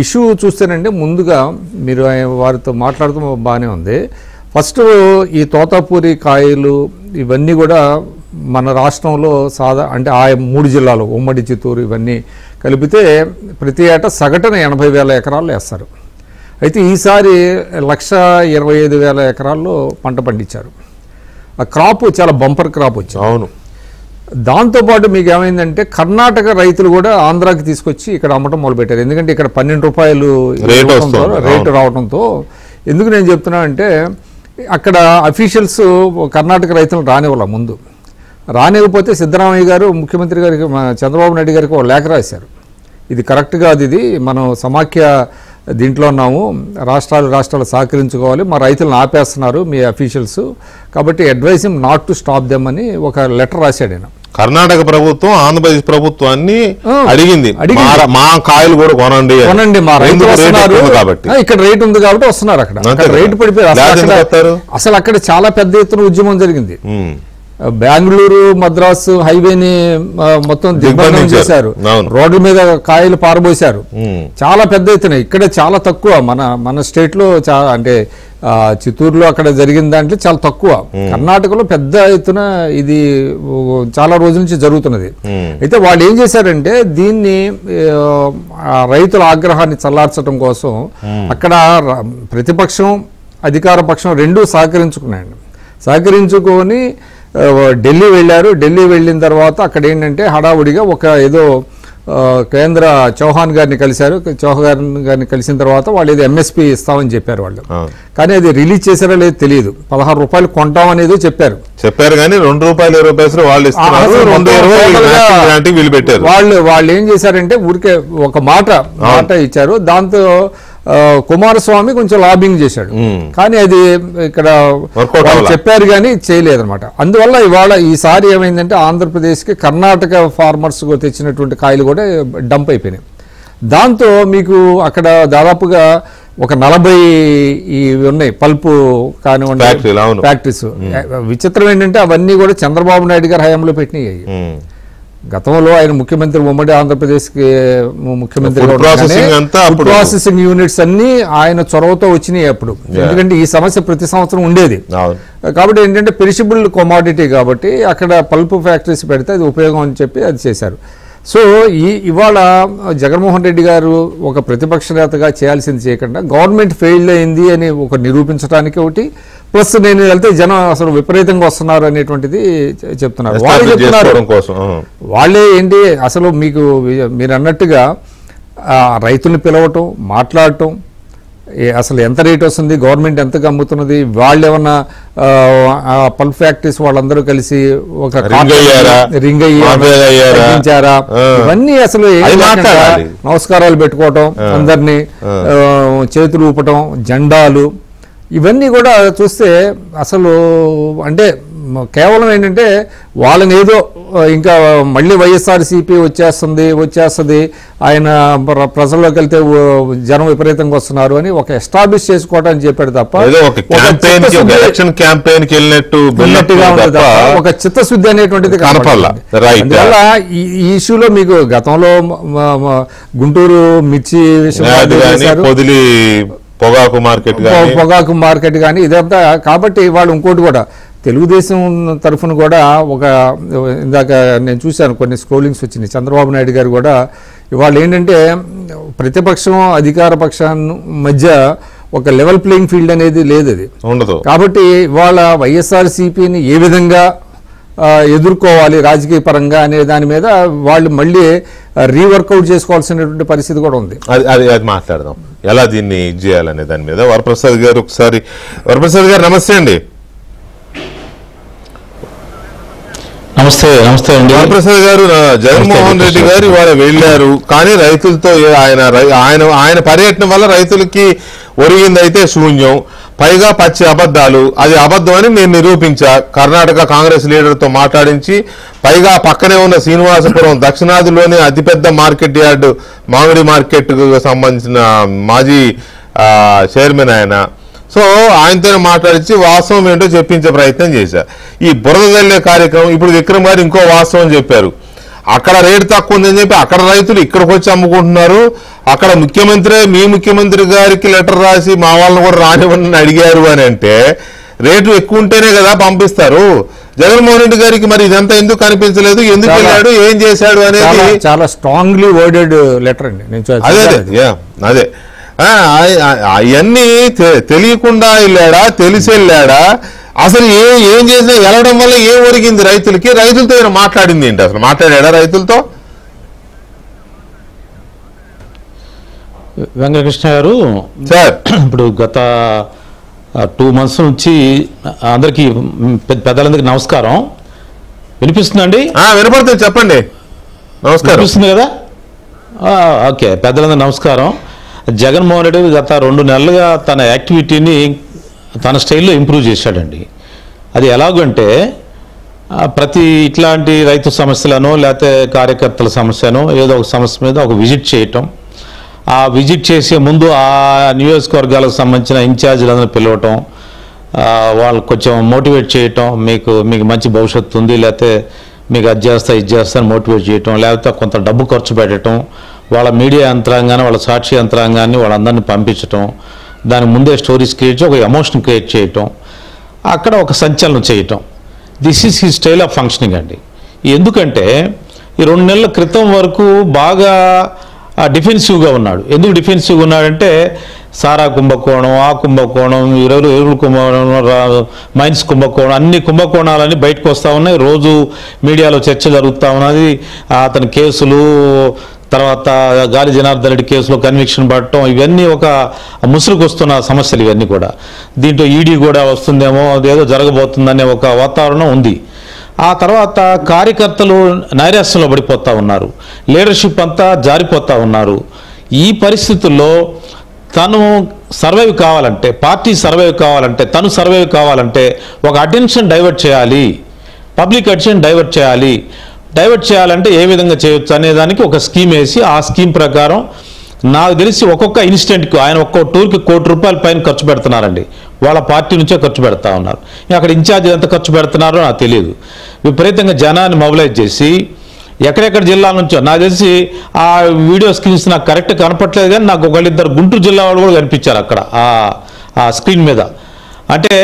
ఇష్యూ చూస్తేనంటే ముందుగా మీరు వారితో మాట్లాడుతూ బాగానే ఉంది. ఫస్ట్ ఈ తోతాపూరి కాయలు ఇవన్నీ కూడా మన రాష్ట్రంలో అంటే ఆ 3 జిల్లాలు, ఉమ్మడి చిత్తూరు ఇవన్నీ కలిపితే ప్రతి ఏటా సగటున 80,000 ఎకరాల్లో వేస్తారు. అయితే ఈసారి 1,25,000 ఎకరాల్లో పంట పండించారు. ఆ క్రాప్ చాలా బంపర్ క్రాప్ వచ్చింది.
అవును.
దాంతోపాటు మీకు ఏమైందంటే కర్ణాటక రైతులు కూడా ఆంధ్రాకి తీసుకొచ్చి ఇక్కడ అమ్మటం మొదలుపెట్టారు. ఎందుకంటే ఇక్కడ 12 రూపాయలు రేటు రావడంతో. ఎందుకు నేను చెప్తున్నా అంటే అక్కడ అఫీషియల్స్ కర్ణాటక రైతులను రానివ్వాల, ముందు రానివ్వకపోతే సిద్ధరామయ్య గారు ముఖ్యమంత్రి గారికి, చంద్రబాబు నాయుడు గారికి ఒక లేఖ రాశారు, ఇది కరెక్ట్ కాదు, ఇది మనం సమాఖ్య దీంట్లో ఉన్నాము, రాష్ట్రాలు సహకరించుకోవాలి, మా రైతులను ఆపేస్తున్నారు మీ అఫీషియల్స్, కాబట్టి advise him not to stop them అని ఒక లెటర్ రాశాడు ఆయన.
కర్ణాటక ప్రభుత్వం ఆంధ్రప్రదేశ్ ప్రభుత్వాన్ని అడిగింది, మా కాయలు కూడా కొనండి,
మా రైతులు వస్తున్నారు కాబట్టి, ఇక్కడ రేట్ ఉంది కాబట్టి వస్తున్నారు. అక్కడ రేటు పడిపోయారు. అసలు అక్కడ చాలా పెద్ద ఎత్తున ఉద్యమం జరిగింది. బెంగళూరు మద్రాసు హైవేని మొత్తం దిగ్బంధనం చేశారు, రోడ్ల మీద కాయలు పారబోసారు, చాలా పెద్ద ఎత్తున. ఇక్కడ చాలా తక్కువ, మన స్టేట్ లో అంటే చిత్తూరులో అక్కడ జరిగిన దాంట్లో చాలా తక్కువ. కర్ణాటకలో పెద్ద ఎత్తున ఇది చాలా రోజుల నుంచి జరుగుతున్నది. అయితే వాళ్ళు ఏం చేశారంటే దీన్ని రైతుల ఆగ్రహాన్ని చల్లార్చడం కోసం అక్కడ ప్రతిపక్షం అధికార పక్షం రెండూ సహకరించుకొని ఢిల్లీ వెళ్ళారు. ఢిల్లీ వెళ్ళిన తర్వాత అక్కడ ఏంటంటే హడావుడిగా ఒక ఏదో కేంద్ర చౌహాన్ గారిని కలిశారు. చౌహాన్ గారిని కలిసిన తర్వాత వాళ్ళు ఏదో ఎంఎస్పీ ఇస్తామని చెప్పారు వాళ్ళు, కానీ అది రిలీజ్ చేశారో లేదో తెలియదు. 16 రూపాయలు కొంటామనేదో చెప్పారు
కానీ ₹2.20
వాళ్ళు ఏం చేశారంటే ఊరికే ఒక మాట ఇచ్చారు. దాంతో కుమారస్వామి కొంచెం లాబింగ్ చేశాడు, కానీ అది ఇక్కడ చెప్పారు కానీ చేయలేదన్నమాట. అందువల్ల ఇవాళ ఈసారి ఏమైందంటే ఆంధ్రప్రదేశ్కి కర్ణాటక ఫార్మర్స్ తెచ్చినటువంటి కాయలు కూడా డంప్ అయిపోయినాయి. దాంతో మీకు అక్కడ దాదాపుగా ఒక 40 ఉన్నాయి పల్పు కానివ్వండి ఫ్యాక్టరీస్. విచిత్రం ఏంటంటే అవన్నీ కూడా చంద్రబాబు నాయుడు గారి హయాంలో పెట్టినాయి. గతంలో ఆయన ముఖ్యమంత్రి ఉమ్మడి ఆంధ్రప్రదేశ్కి ముఖ్యమంత్రి
Food processing అంతా అప్పుడు-
ప్రాసెసింగ్ యూనిట్స్ అన్ని ఆయన చొరవతో వచ్చినాయి అప్పుడు. ఎందుకంటే ఈ సమస్య ప్రతి సంవత్సరం ఉండేది.
అవును.
కాబట్టి ఏంటంటే పెరిషబుల్ కమోడిటీ కాబట్టి అక్కడ పల్ప్ ఫ్యాక్టరీస్ పెడితే అది ఉపయోగం అని చెప్పి అది చేశారు. సో ఇవాళ జగన్మోహన్ రెడ్డి గారు ఒక ప్రతిపక్ష నేతగా చేయాల్సింది చేయకుండా గవర్నమెంట్ ఫెయిల్ అయింది అని ఒక నిరూపించడానికి ఒకటి, ప్లస్ నేను వెళ్తే జనం అసలు విపరీతంగా వస్తున్నారు అనేటువంటిది చెప్తున్నారు. వాళ్ళే చెప్తున్నారు,
చేసుకోవడం కోసం.
వాళ్ళే ఏంటి అసలు మీరు అన్నట్టుగా రైతుల్ని పిలవటం, మాట్లాడటం, అసలు ఎంత రేట్ వస్తుంది, గవర్నమెంట్ ఎంతగా అమ్ముతున్నది, వాళ్ళు ఏమన్నా పల్ప్ ఫ్యాక్టరీస్ వాళ్ళందరూ కలిసి ఒక రింగ్ అయ్యారా, ఇవన్నీ అసలు నమస్కారాలు పెట్టుకోవటం, అందరినీ చేతులు ఊపటం, జెండాలు, ఇవన్నీ కూడా చూస్తే అసలు అంటే కేవలం ఏంటంటే వాళ్ళని ఏదో ఇంకా మళ్ళీ వైఎస్ఆర్సీపీ వచ్చేస్తుంది ఆయన ప్రజల్లోకి వెళ్తే జనం విపరీతంగా వస్తున్నారు అని ఒక ఎస్టాబ్లిష్ చేసుకోవడానికి చెప్పాడు తప్ప ఒక చిత్తశుద్ధి అనేటువంటిది అందువల్ల ఈ ఇష్యూలో మీకు గతంలో గుంటూరు మిర్చి పొగాకు మార్కెట్ కానీ ఇదంతా. కాబట్టి వాళ్ళు ఇంకోటి కూడా తెలుగుదేశం తరఫున కూడా ఒక ఇందాక నేను చూశాను కొన్ని స్క్రోలింగ్స్ వచ్చినాయి, చంద్రబాబు నాయుడు గారు కూడా ఇవాళ ఏంటంటే ప్రతిపక్షం అధికార పక్షాన్ని మధ్య ఒక లెవెల్ ప్లేయింగ్ ఫీల్డ్ అనేది లేదు, అది ఉండదు. కాబట్టి ఇవాళ వైఎస్ఆర్సీపీని ఏ విధంగా ఎదుర్కోవాలి రాజకీయ పరంగా అనే దాని మీద వాళ్ళు మళ్ళీ రీవర్కౌట్ చేసుకోవాల్సినటువంటి పరిస్థితి కూడా ఉంది.
అది మాట్లాడదాం, ఎలా దీన్ని చేయాలనే దాని మీద. వరప్రసాద్ గారు ఒకసారి. వరప్రసాద్ గారు నమస్తే అండి.
నమస్తే అండి.
వరప్రసాద్ గారు, జగన్మోహన్ రెడ్డి గారు ఇవాళ వెళ్ళారు, కానీ రైతులతో ఆయన పర్యటన వల్ల రైతులకి ఒరిగిందైతే శూన్యం, పైగా పచ్చి అబద్ధాలు. అది అబద్ధం అని నేను నిరూపించా, కర్ణాటక కాంగ్రెస్ లీడర్తో మాట్లాడించి. పైగా పక్కనే ఉన్న శ్రీనివాసపురం దక్షిణాదిలోని అతిపెద్ద మార్కెట్ యార్డు మామిడి మార్కెట్కు సంబంధించిన మాజీ చైర్మన్ ఆయన. సో ఆయనతో మాట్లాడించి వాస్తవం ఏంటో చెప్పించే ప్రయత్నం చేశా. ఈ బురద జల్లే కార్యక్రమం, ఇప్పుడు విక్రమ్ గారు ఇంకో వాస్తవం చెప్పారు. అక్కడ రేటు తక్కువ ఉందని చెప్పి అక్కడ రైతులు ఇక్కడికి వచ్చి అమ్ముకుంటున్నారు. అక్కడ మీ ముఖ్యమంత్రి గారికి లెటర్ రాసి మా వాళ్ళని కూడా రానివ్వని అడిగారు అని అంటే రేటు ఎక్కువ ఉంటేనే కదా పంపిస్తారు. జగన్మోహన్ రెడ్డి గారికి మరి ఇదంతా ఎందుకు కనిపించలేదు, ఎందుకు వెళ్ళాడు, ఏం చేశాడు అనేది
చాలా స్ట్రాంగ్లీ వర్డెడ్ లెటర్ అండి.
అదే అవన్నీ తెలియకుండా వెళ్ళాడా, తెలిసి వెళ్ళాడా, అసలు ఏం చేసినా వెళ్ళడం వల్ల ఏం ఒరిగింది రైతులకి, రైతులతో ఏమైనా మాట్లాడింది ఏంటి, అసలు మాట్లాడా రైతులతో?
వెంకటకృష్ణ గారు సార్, ఇప్పుడు గత 2 months నుంచి అందరికీ పెద్దలందరికీ నమస్కారం. వినిపిస్తుందండి?
వినపడుతుంది, చెప్పండి. నమస్కారం.
వినిపిస్తుంది కదా? ఓకే, పెద్దలందరికీ నమస్కారం. జగన్మోహన్ రెడ్డి గత 2 నెలలుగా తన యాక్టివిటీని తన స్టైల్లో ఇంప్రూవ్ చేశాడండి. అది ఎలాగంటే ప్రతి ఇట్లాంటి రైతు సమస్యలను లేకపోతే కార్యకర్తల సమస్యను ఏదో ఒక సమస్య మీద ఒక విజిట్ చేయటం, ఆ విజిట్ చేసే ముందు ఆ నియోజకవర్గాలకు సంబంధించిన ఇన్ఛార్జీలందరూ పిలవటం, వాళ్ళు కొంచెం మోటివేట్ చేయటం, మీకు మంచి భవిష్యత్తు ఉంది, లేకపోతే మీకు అది చేస్తా ఇది చేస్తా అని మోటివేట్ చేయటం, లేకపోతే కొంత డబ్బు ఖర్చు పెట్టడం, వాళ్ళ మీడియా యంత్రాంగాన్ని వాళ్ళ సాక్షి యంత్రాంగాన్ని వాళ్ళందరినీ పంపించటం, దాని ముందే స్టోరీస్ క్రియేట్ చేసి ఒక ఎమోషన్ క్రియేట్ చేయటం, అక్కడ ఒక సంచలనం చేయటం. This is he style of functioning అండి. ఎందుకంటే ఈ 2 నెలల క్రితం వరకు బాగా డిఫెన్సివ్గా ఉన్నాడు. ఎందుకు డిఫెన్సివ్గా ఉన్నాడంటే సారా కుంభకోణం, ఆ కుంభకోణం, ఎరువుల కుంభకోణం, మైన్స్ కుంభకోణం, అన్ని కుంభకోణాలన్నీ బయటకు వస్తూ ఉన్నాయి. రోజు మీడియాలో చర్చ జరుగుతూ ఉన్నది. అతని కేసులు, తర్వాత గాలి జనార్దన్ రెడ్డి కేసులో కన్విక్షన్ పడటం, ఇవన్నీ ఒక ముసురుకు వస్తున్న సమస్యలు ఇవన్నీ కూడా. దీంట్లో ఈడీ కూడా వస్తుందేమో, అదేదో జరగబోతుందనే ఒక వాతావరణం ఉంది. ఆ తర్వాత కార్యకర్తలు నైరాశ్యంలో పడిపోతూ ఉన్నారు, లీడర్షిప్ అంతా జారిపోతూ ఉన్నారు. ఈ పరిస్థితుల్లో తను సర్వైవ్ కావాలంటే, పార్టీ సర్వైవ్ కావాలంటే, తను సర్వైవ్ కావాలంటే ఒక అటెన్షన్ డైవర్ట్ చేయాలి, పబ్లిక్ అటెన్షన్ డైవర్ట్ చేయాలి. డైవర్ట్ చేయాలంటే ఏ విధంగా చేయొచ్చు అనే దానికి ఒక స్కీమ్ వేసి, ఆ స్కీమ్ ప్రకారం నాకు తెలిసి ఒక్కొక్క ఇన్సిడెంట్కు ఆయన ఒక్కొక్క టూర్కి ₹1,00,00,000 పైన ఖర్చు పెడుతున్నారండి. వాళ్ళ పార్టీ నుంచే ఖర్చు పెడతా ఉన్నారు. అక్కడ ఇన్ఛార్జ్ ఎంత ఖర్చు పెడుతున్నారో నాకు తెలియదు. విపరీతంగా జనాన్ని మొబిలైజ్ చేసి ఎక్కడెక్కడ జిల్లాల నుంచో. నాకు తెలిసి ఆ వీడియో స్క్రీన్స్ నాకు కరెక్ట్ కనపట్లేదు, కానీ నాకు ఒకళ్ళిద్దరు గుంటూరు జిల్లా వాళ్ళు కూడా కనిపించారు అక్కడ ఆ స్క్రీన్ మీద. అంటే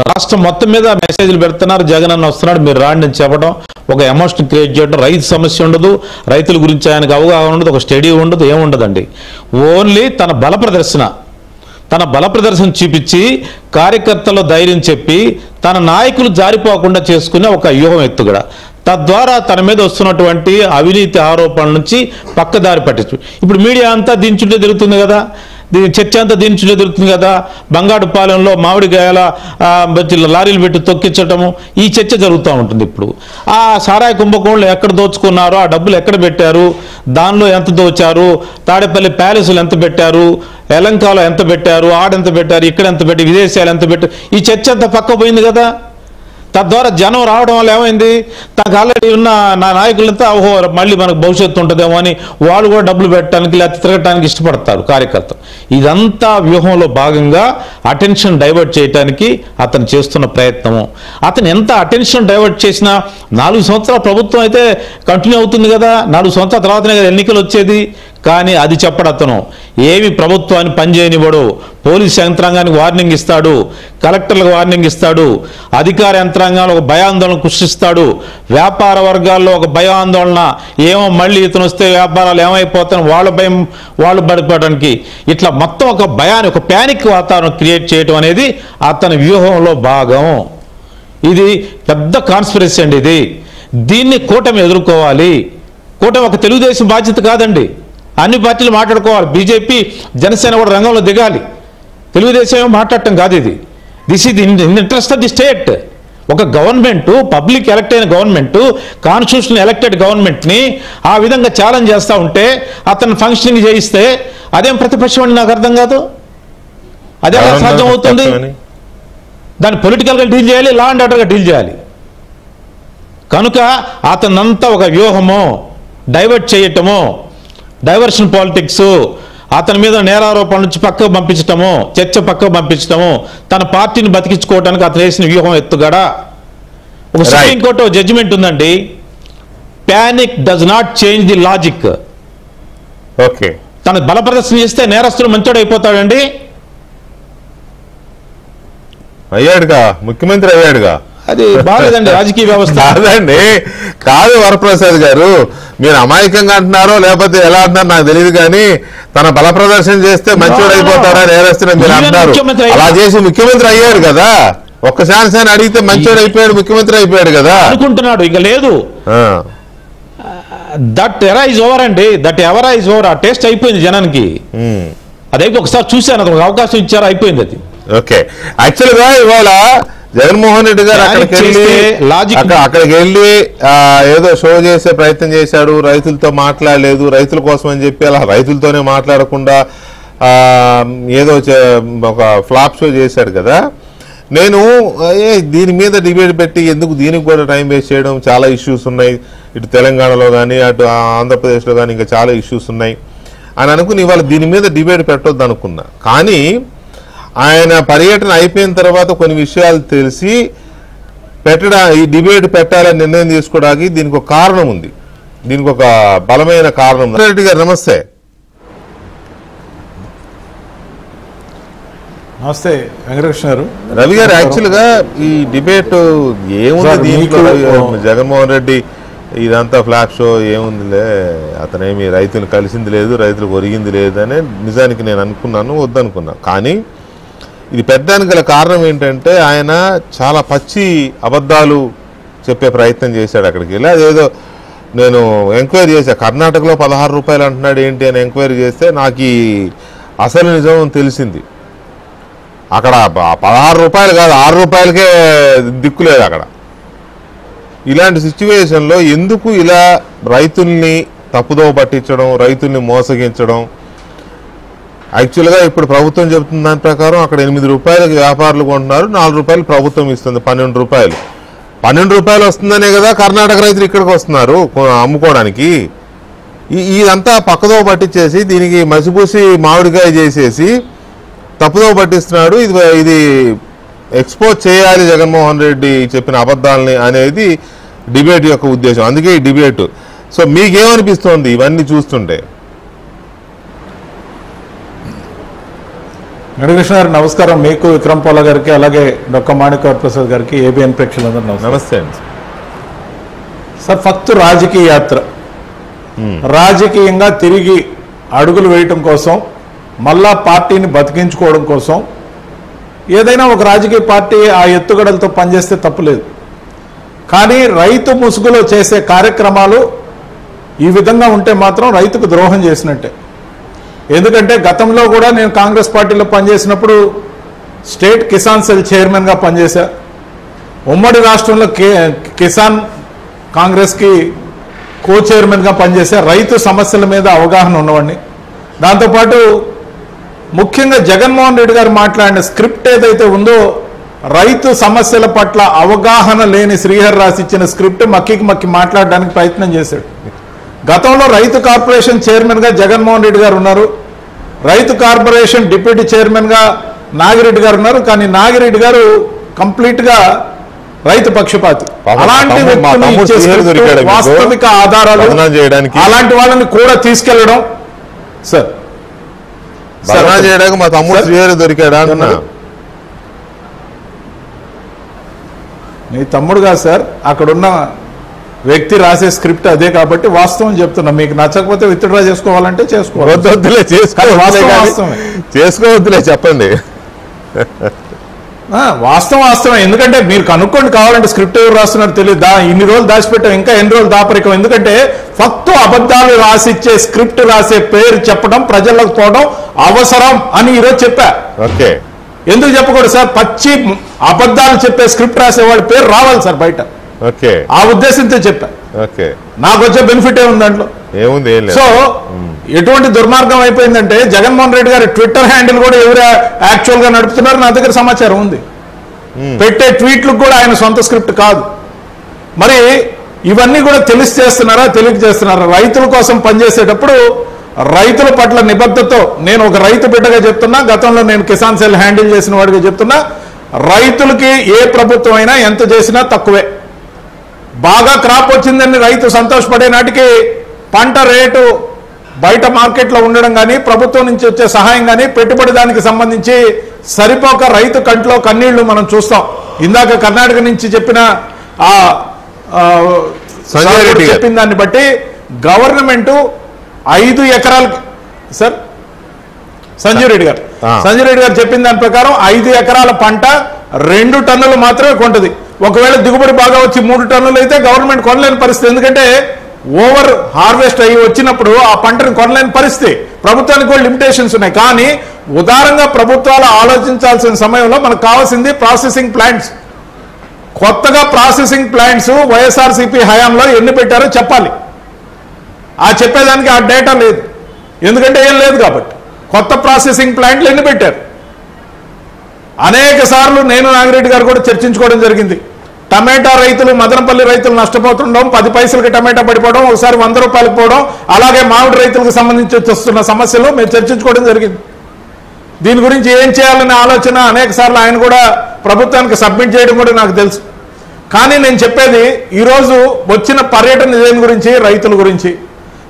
రాష్ట్రం మొత్తం మీద మెసేజ్లు పెడుతున్నారు, జగన్ అన్న వస్తున్నాడు మీరు రాండి అని చెప్పడం, ఒక ఎమోషన్ క్రియేట్ చేయడం. రైతు సమస్య ఉండదు, రైతుల గురించి ఆయనకు అవగాహన ఉండదు, ఒక స్టడీ ఉండదు, ఏముండదండి. ఓన్లీ తన బల ప్రదర్శన చూపించి కార్యకర్తల్లో ధైర్యం చెప్పి తన నాయకులు జారిపోకుండా చేసుకునే ఒక వ్యూహం ఎత్తుగడ. తద్వారా తన మీద వస్తున్నటువంటి అవినీతి ఆరోపణల నుంచి పక్కదారి పట్టించు. ఇప్పుడు మీడియా అంతా దీని చుట్టూ తిరుగుతుంది కదా, చర్చ అంతా దీని చుట్టూ తిరుగుతుంది కదా. బంగాడుపాలెంలో మామిడికాయల లారీలు పెట్టి తొక్కించటము, ఈ చర్చ జరుగుతూ ఉంటుంది. ఇప్పుడు ఆ సారాయి కుంభకోణంలో ఎక్కడ దోచుకున్నారో, ఆ డబ్బులు ఎక్కడ పెట్టారు, దానిలో ఎంత దోచారు, తాడేపల్లి ప్యాలెస్లు ఎంత పెట్టారు, ఎలంకాలో ఎంత పెట్టారు, ఆడెంత పెట్టారు, ఇక్కడ ఎంత పెట్టి, విదేశాలు ఎంత పెట్టారు, ఈ చర్చ అంతా పక్క పోయింది కదా. తద్వారా జనం రావడం వల్ల ఏమైంది, తనకు ఆల్రెడీ ఉన్న నా నాయకులంతా ఓహో మళ్ళీ మనకు భవిష్యత్తు ఉంటుందేమో అని వాళ్ళు కూడా డబ్బులు పెట్టడానికి లేకపోతే తిరగటానికి ఇష్టపడతారు కార్యకర్తలు. ఇదంతా వ్యూహంలో భాగంగా అటెన్షన్ డైవర్ట్ చేయడానికి అతను చేస్తున్న ప్రయత్నము. అతను ఎంత అటెన్షన్ డైవర్ట్ చేసినా 4 సంవత్సరాల ప్రభుత్వం అయితే కంటిన్యూ అవుతుంది కదా, 4 సంవత్సరాల తర్వాతనే కదా ఎన్నికలు వచ్చేది. కానీ అది చెప్పడు అతను. ఏమి ప్రభుత్వాన్ని పనిచేయనివ్వడు, పోలీస్ యంత్రాంగానికి వార్నింగ్ ఇస్తాడు, కలెక్టర్లకు వార్నింగ్ ఇస్తాడు, అధికార యంత్రాంగాలు ఒక భయాందోళన సృష్టిస్తాడు, వ్యాపార వర్గాల్లో ఒక భయాందోళన, ఏమో మళ్ళీ ఇతను వస్తే వ్యాపారాలు ఏమైపోతాయని వాళ్ళ భయం వాళ్ళు పడిపోవడానికి, ఇట్లా మొత్తం ఒక భయాన్ని, ఒక ప్యానిక్ వాతావరణం క్రియేట్ చేయడం అనేది అతని వ్యూహంలో భాగం. ఇది పెద్ద కాన్స్పిరసీ అండి. దీన్ని కూటమి ఎదుర్కోవాలి. కూటమి ఒక తెలుగుదేశం బాధ్యత కాదండి, అన్ని పార్టీలు మాట్లాడుకోవాలి. బీజేపీ జనసేన కూడా రంగంలో దిగాలి. తెలుగుదేశం మాట్లాడటం కాదు ఇది. This is in interest of the state. ఒక గవర్నమెంట్, పబ్లిక్ ఎలక్ట్ అయిన గవర్నమెంట్, కాన్స్టిట్యూషన్ ఎలక్టెడ్ గవర్నమెంట్ని ఆ విధంగా ఛాలెంజ్ చేస్తూ ఉంటే అతను ఫంక్షనింగ్ చేయిస్తే అదేం ప్రతిపక్షం అని నాకు అర్థం కాదు. అదే సాధ్యం అవుతుంది. దాన్ని పొలిటికల్గా డీల్ చేయాలి, లా అండ్ ఆర్డర్గా డీల్ చేయాలి. కనుక అతనంతా ఒక వ్యూహము, డైవర్ట్ చేయటము, డైవర్షన్ పాలిటిక్స్, అతని మీద నేరారోపణ నుంచి పక్కకు పంపించటము, చర్చ పక్కకు పంపించటము, తన పార్టీని బతికించుకోవడానికి అతను వేసిన వ్యూహం ఎత్తుగడ. ఒక సుప్రీంకోర్టు జడ్జిమెంట్ ఉందండి, panic does not change the logic.
Okay,
తన బల ప్రదర్శన చేస్తే నేరస్తుడు మంచోడు అయిపోతాడండి.
అయ్యాడుగా, ముఖ్యమంత్రి అయ్యాడుగా.
అది బాగాలేదండి రాజకీయ వ్యవస్థ.
కాదండి, కాదు వరప్రసాద్ గారు, మీరు అమాయకంగా అంటున్నారో లేకపోతే ఎలా అంటున్నారో నాకు తెలియదు, కానీ తన బల ప్రదర్శన చేస్తే మంచోడు అయిపోతాడా నేరస్తున్నా మీరు అంటున్నారు. అలా చేసి ముఖ్యమంత్రి అయ్యాడు కదా, ఒక్క ఛాన్స్ అని అడిగితే మంచోడు అయిపోయాడు, ముఖ్యమంత్రి అయిపోయాడు కదా
అనుకుంటున్నాడు. ఇక లేదు, దట్ ఎరా ఇస్ ఓవర్ అండి, దట్ ఎవరా ఇస్ ఓవర్. ఆ టేస్ట్ అయిపోయింది జనానికి. అదైతే ఒకసారి చూశాను, ఒక అవకాశం ఇచ్చారు, అయిపోయింది అది.
ఓకే, యాక్చువల్ గా ఇవాళ జగన్మోహన్ రెడ్డి గారు అక్కడికి వెళ్ళి ఏదో షో చేసే ప్రయత్నం చేశాడు, రైతులతో మాట్లాడలేదు, రైతుల కోసం అని చెప్పి అలా రైతులతోనే మాట్లాడకుండా ఏదో ఒక ఫ్లాప్ షో చేశాడు కదా. నేను దీని మీద డిబేట్ పెట్టి ఎందుకు దీనికి కూడా టైం వేస్ట్ చేయడం, చాలా ఇష్యూస్ ఉన్నాయి, ఇటు తెలంగాణలో కానీ అటు ఆంధ్రప్రదేశ్లో కానీ ఇంకా చాలా ఇష్యూస్ ఉన్నాయి అని అనుకుని ఇవాళ దీని మీద డిబేట్ పెట్టొద్దు అనుకున్నా. కానీ ఆయన పర్యటన అయిపోయిన తర్వాత కొన్ని విషయాలు తెలిసి ఈ డిబేట్ పెట్టాలని నిర్ణయం తీసుకోవడానికి దీనికి ఒక కారణం ఉంది, దీనికి ఒక బలమైన కారణం ఉంది. రెడ్డి గారు నమస్తే.
నమస్తే వెంకటకృష్ణ గారు.
రవి గారు, యాక్చువల్గా ఈ డిబేట్ ఏముంది దీంట్లో, జగన్మోహన్ రెడ్డి ఇదంతా ఫ్లాప్ షో ఏముందిలే, అతనేమి రైతులు కలిసింది లేదు, రైతులకు ఒరిగింది లేదు అని నిజానికి నేను అనుకున్నాను, వద్దనుకున్నాను. కానీ ఇది పెట్టడానికి గల కారణం ఏంటంటే ఆయన చాలా పచ్చి అబద్ధాలు చెప్పే ప్రయత్నం చేశాడు అక్కడికి వెళ్ళి. అదేదో నేను ఎంక్వైరీ చేశా, కర్ణాటకలో 16 రూపాయలు అంటున్నాడు ఏంటి అని ఎంక్వైరీ చేస్తే నాకు అసలు నిజం తెలిసింది. అక్కడ 16 రూపాయలు కాదు, 6 రూపాయలకే దిక్కులేదు అక్కడ. ఇలాంటి సిచ్యువేషన్లో ఎందుకు ఇలా రైతుల్ని తప్పుదోవ పట్టించడం, రైతుల్ని మోసగించడం? యాక్చువల్గా ఇప్పుడు ప్రభుత్వం చెబుతున్న దాని ప్రకారం అక్కడ 8 రూపాయలకి వ్యాపారులు కొంటున్నారు, 4 రూపాయలు ప్రభుత్వం ఇస్తుంది, 12 రూపాయలు. 12 రూపాయలు వస్తుందనే కదా కర్ణాటక రైతులు ఇక్కడికి వస్తున్నారు అమ్ముకోవడానికి. ఇదంతా పక్కదో పట్టించేసి దీనికి మసిపూసి మామిడికాయ చేసేసి తప్పుదో పట్టిస్తున్నాడు. ఇది ఎక్స్పోజ్ చేయాలి జగన్మోహన్ రెడ్డి చెప్పిన అబద్ధాలని అనేది డిబేట్ యొక్క ఉద్దేశం. అందుకే ఈ డిబేట్ సో మీకేమనిపిస్తోంది ఇవన్నీ చూస్తుంటే?
వెంకటకృష్ణ గారు నమస్కారం. మీకు, విక్రమ్ పోల గారికి, అలాగే డొక్క మాణిక్య ప్రసాద్ గారికి, ఏబిఎన్ ప్రేక్షకులందరూ నమస్కారం.
నమస్తే అండి
సార్. ఫక్త్ రాజకీయ యాత్ర, రాజకీయంగా తిరిగి అడుగులు వేయటం కోసం, మళ్ళా పార్టీని బతికించుకోవడం కోసం ఏదైనా ఒక రాజకీయ పార్టీ ఆ ఎత్తుగడలతో పనిచేస్తే తప్పులేదు. కానీ రైతు ముసుగులో చేసే కార్యక్రమాలు ఈ విధంగా ఉంటే మాత్రం రైతుకు ద్రోహం చేసినట్టే. ఎందుకంటే గతంలో కూడా నేను కాంగ్రెస్ పార్టీలో పనిచేసినప్పుడు స్టేట్ కిసాన్ సెల్ చైర్మన్గా పనిచేశా. ఉమ్మడి రాష్ట్రంలో కిసాన్ కాంగ్రెస్కి కో చైర్మన్గా పనిచేశా. రైతు సమస్యల మీద అవగాహన ఉన్నవాడిని. దాంతోపాటు ముఖ్యంగా జగన్మోహన్ రెడ్డి గారు మాట్లాడిన స్క్రిప్ట్ ఏదైతే ఉందో, రైతు సమస్యల పట్ల అవగాహన లేని శ్రీహర్ రాసిచ్చిన స్క్రిప్ట్ మక్కి మాట్లాడడానికి ప్రయత్నం చేశాడు. గతంలో రైతు కార్పొరేషన్ చైర్మన్గా జగన్మోహన్ రెడ్డి గారు ఉన్నారు. రైతు కార్పొరేషన్ డిప్యూటీ చైర్మన్గా నాగిరెడ్డి గారు ఉన్నారు. కానీ నాగిరెడ్డి గారు కంప్లీట్గా రైతు పక్షపాతి. అలాంటి వ్యక్తులు ఇచ్చే స్క్రిప్ట్, వాస్తవిక ఆధారాలు అలాంటి వాళ్ళని కూడా తీసుకెళ్లడం. సార్
చేయడానికి మా తమ్ముడు శ్రీహరి దొరికాడా అన్నా?
మీ తమ్ముడు కాదు సార్, అక్కడున్న వ్యక్తి రాసే స్క్రిప్ట్ అదే కాబట్టి వాస్తవం చెప్తున్నా. మీకు నచ్చకపోతే విత్డ్రా చేసుకోవాలంటే
చేసుకోవద్దులే, చేసుకోవద్దులే చెప్పండి.
వాస్తవం. ఎందుకంటే మీరు కనుక్కోండి కావాలంటే స్క్రిప్ట్ ఎవరు రాస్తున్నారు తెలియదు. ఇన్ని రోజులు దాచిపెట్టాం, ఇంకా ఎన్ని రోజులు దాపరికం. ఎందుకంటే ఫక్త్ అబద్ధాలు రాసిచ్చే స్క్రిప్ట్ రాసే పేరు చెప్పడం, ప్రజలకు పోవడం అవసరం అని ఈరోజు చెప్పా.
ఓకే,
ఎందుకు చెప్పకూడదు సార్? పచ్చి అబద్ధాలు చెప్పే స్క్రిప్ట్ రాసేవాడి పేరు రావాలి సార్ బయట.
ఓకే, ఆ
ఉద్దేశంతో చెప్పా.
ఓకే,
నాకు వచ్చే బెనిఫిట్ ఏముంది దాంట్లో?
ఏముంది?
సో ఎటువంటి దుర్మార్గం అయిపోయిందంటే జగన్మోహన్ రెడ్డి గారి ట్విట్టర్ హ్యాండిల్ కూడా ఎవరు యాక్చువల్ గా నడుపుతున్నారు నా దగ్గర సమాచారం ఉంది. పెట్టే ట్వీట్లకు కూడా ఆయన సొంత స్క్రిప్ట్ కాదు. మరి ఇవన్నీ కూడా తెలిసి చేస్తున్నారా, తెలియక చేస్తున్నారా? రైతుల కోసం పనిచేసేటప్పుడు రైతుల పట్ల నిబద్ధతతో, నేను ఒక రైతు బిడ్డగా చెప్తున్నా, గతంలో నేను కిసాన్ సెల్ హ్యాండిల్ చేసిన వాడిగా చెప్తున్నా, రైతులకి ఏ ప్రభుత్వం అయినా ఎంత చేసినా తక్కువే. బాగా క్రాప్ వచ్చిందని రైతు సంతోషపడే నాటికి పంట రేటు బయట మార్కెట్లో ఉండడం కానీ, ప్రభుత్వం నుంచి వచ్చే సహాయం కానీ, పెట్టుబడి దానికి సంబంధించి సరిపోక రైతు కంట్లో కన్నీళ్లు మనం చూస్తాం. ఇందాక కర్ణాటక నుంచి చెప్పిన చెప్పిన దాన్ని బట్టి గవర్నమెంట్ 5 ఎకరాలకి సార్ సంజీవ్ రెడ్డి గారు చెప్పిన దాని ప్రకారం 5 ఎకరాల పంట 2 టన్నులు మాత్రమే కొంటది. ఒకవేళ దిగుబడి బాగా వచ్చి 3 టన్నులు అయితే గవర్నమెంట్ కొనలేని పరిస్థితి. ఎందుకంటే ఓవర్ హార్వెస్ట్ అయ్యి వచ్చినప్పుడు ఆ పంటను కొనలేని పరిస్థితి. ప్రభుత్వానికి కూడా లిమిటేషన్స్ ఉన్నాయి. కానీ ఉదారంగా ప్రభుత్వాలు ఆలోచించాల్సిన సమయంలో మనకు కావాల్సింది ప్రాసెసింగ్ ప్లాంట్స్. కొత్తగా ప్రాసెసింగ్ ప్లాంట్స్ వైఎస్ఆర్సీపీ హయాంలో ఎన్ని పెట్టారో చెప్పాలి. ఆ చెప్పేదానికి ఆ డేటా లేదు, ఎందుకంటే ఏం లేదు కాబట్టి. కొత్త ప్రాసెసింగ్ ప్లాంట్లు ఎన్ని పెట్టారు? అనేక సార్లు నేను నాగిరెడ్డి గారు కూడా చర్చించుకోవడం జరిగింది. టమాటా రైతులు, మదనపల్లి రైతులు నష్టపోతుండడం, 10 పైసలకి టమాటా పడిపోవడం, ఒకసారి 100 రూపాయలకు పోవడం, అలాగే మామిడి రైతులకు సంబంధించి వస్తున్న సమస్యలు మేము చర్చించుకోవడం జరిగింది. దీని గురించి ఏం చేయాలనే ఆలోచన అనేక సార్లు ఆయన కూడా ప్రభుత్వానికి సబ్మిట్ చేయడం కూడా నాకు తెలుసు. కానీ నేను చెప్పేది ఈరోజు వచ్చిన పర్యటన దేని గురించి? రైతుల గురించి.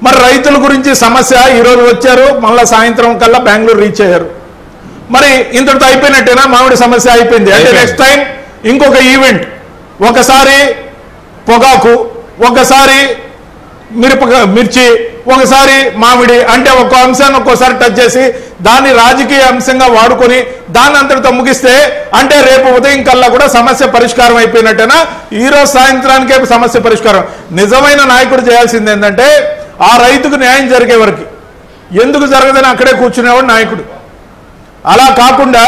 మరి రైతుల గురించి సమస్య ఈరోజు వచ్చారు, మళ్ళీ సాయంత్రం కల్లా బెంగళూరు రీచ్ అయ్యారు. మరి ఇంతటితో అయిపోయినట్టేనా? మామిడి సమస్య అయిపోయింది అంటే నెక్స్ట్ టైం ఇంకొక ఈవెంట్, ఒకసారి పొగాకు, ఒకసారి మిర్చి, ఒకసారి మామిడి, అంటే ఒక్కో అంశాన్ని ఒక్కోసారి టచ్ చేసి దాన్ని రాజకీయ అంశంగా వాడుకొని దాన్ని అంతటితో ముగిస్తే అంటే రేపు ఉదయం కల్లా కూడా సమస్య పరిష్కారం అయిపోయినట్టేనా? ఈరోజు సాయంత్రానికే సమస్య పరిష్కారం. నిజమైన నాయకుడు చేయాల్సింది ఏంటంటే ఆ రైతుకు న్యాయం జరిగే వరకు ఎందుకు జరగదని అక్కడే కూర్చునేవాడు నాయకుడు. అలా కాకుండా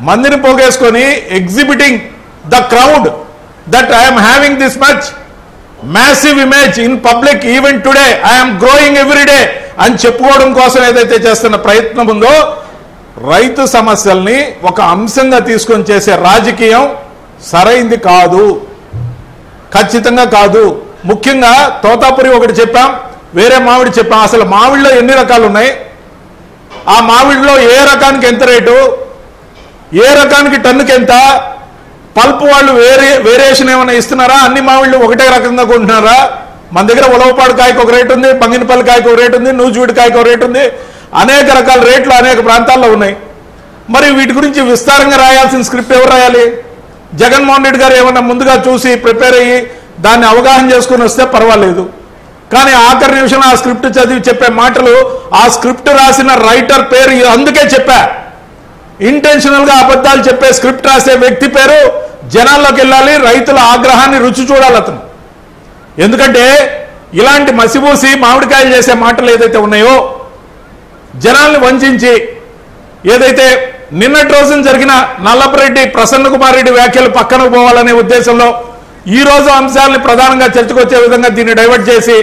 మందిని పోగేసుకొని exhibiting the crowd that I'm having this much massive image in public even today, I'm growing every day అని చెప్పుకోవడం కోసం ఏదైతే చేస్తున్న ప్రయత్నం ఉందో, రైతు సమస్యల్ని ఒక అంశంగా తీసుకొని చేసే రాజకీయం సరైంది కాదు, ఖచ్చితంగా కాదు. ముఖ్యంగా తోతాపురి ఒకటి చెప్పాం, వేరే మామిడి చెప్పాం. అసలు మామిడిలో ఎన్ని రకాలు ఉన్నాయి? ఆ మామిడిలో ఏ రకానికి ఎంత రేటు, ఏ రకానికి టన్నుకి ఎంత, పల్పు వాళ్ళు వేరియేషన్ ఏమైనా ఇస్తున్నారా? అన్ని మామిళ్ళు ఒకటే రకంగా కొంటున్నారా? మన దగ్గర ఉలవపాడు కాయకు ఒక రేటు ఉంది, బంగినపల్లి కాయకు ఒక రేటు ఉంది, నూజివీడు కాయకు ఒక రేటు ఉంది. అనేక రకాల రేట్లు అనేక ప్రాంతాల్లో ఉన్నాయి. మరి వీటి గురించి విస్తారంగా రాయాల్సిన స్క్రిప్ట్ ఎవరు రాయాలి? జగన్మోహన్ రెడ్డి గారు ఏమన్నా ముందుగా చూసి ప్రిపేర్ అయ్యి దాన్ని అవగాహన చేసుకుని వస్తే పర్వాలేదు. కానీ ఆఖరి నిమిషం ఆ స్క్రిప్ట్ చదివి చెప్పే మాటలు, ఆ స్క్రిప్ట్ రాసిన రైటర్ పేరు అందుకే చెప్పా, ఇంటెన్షనల్ గా అబద్ధాలు చెప్పే స్క్రిప్ట్ రాసే వ్యక్తి పేరు జనాల్లోకి వెళ్ళాలి, రైతుల ఆగ్రహాన్ని రుచి చూడాలి అతను. ఎందుకంటే ఇలాంటి మసిబూసి మామిడికాయలు చేసే మాటలు ఏదైతే ఉన్నాయో, జనాల్ని వంచి ఏదైతే నిన్నటి రోజున జరిగిన నల్లపరెడ్డి ప్రసన్న కుమార్ రెడ్డి వ్యాఖ్యలు పక్కనకు పోవాలనే ఉద్దేశంలో ఈ రోజు అంశాలని ప్రధానంగా చర్చకు వచ్చే విధంగా దీన్ని డైవర్ట్ చేసి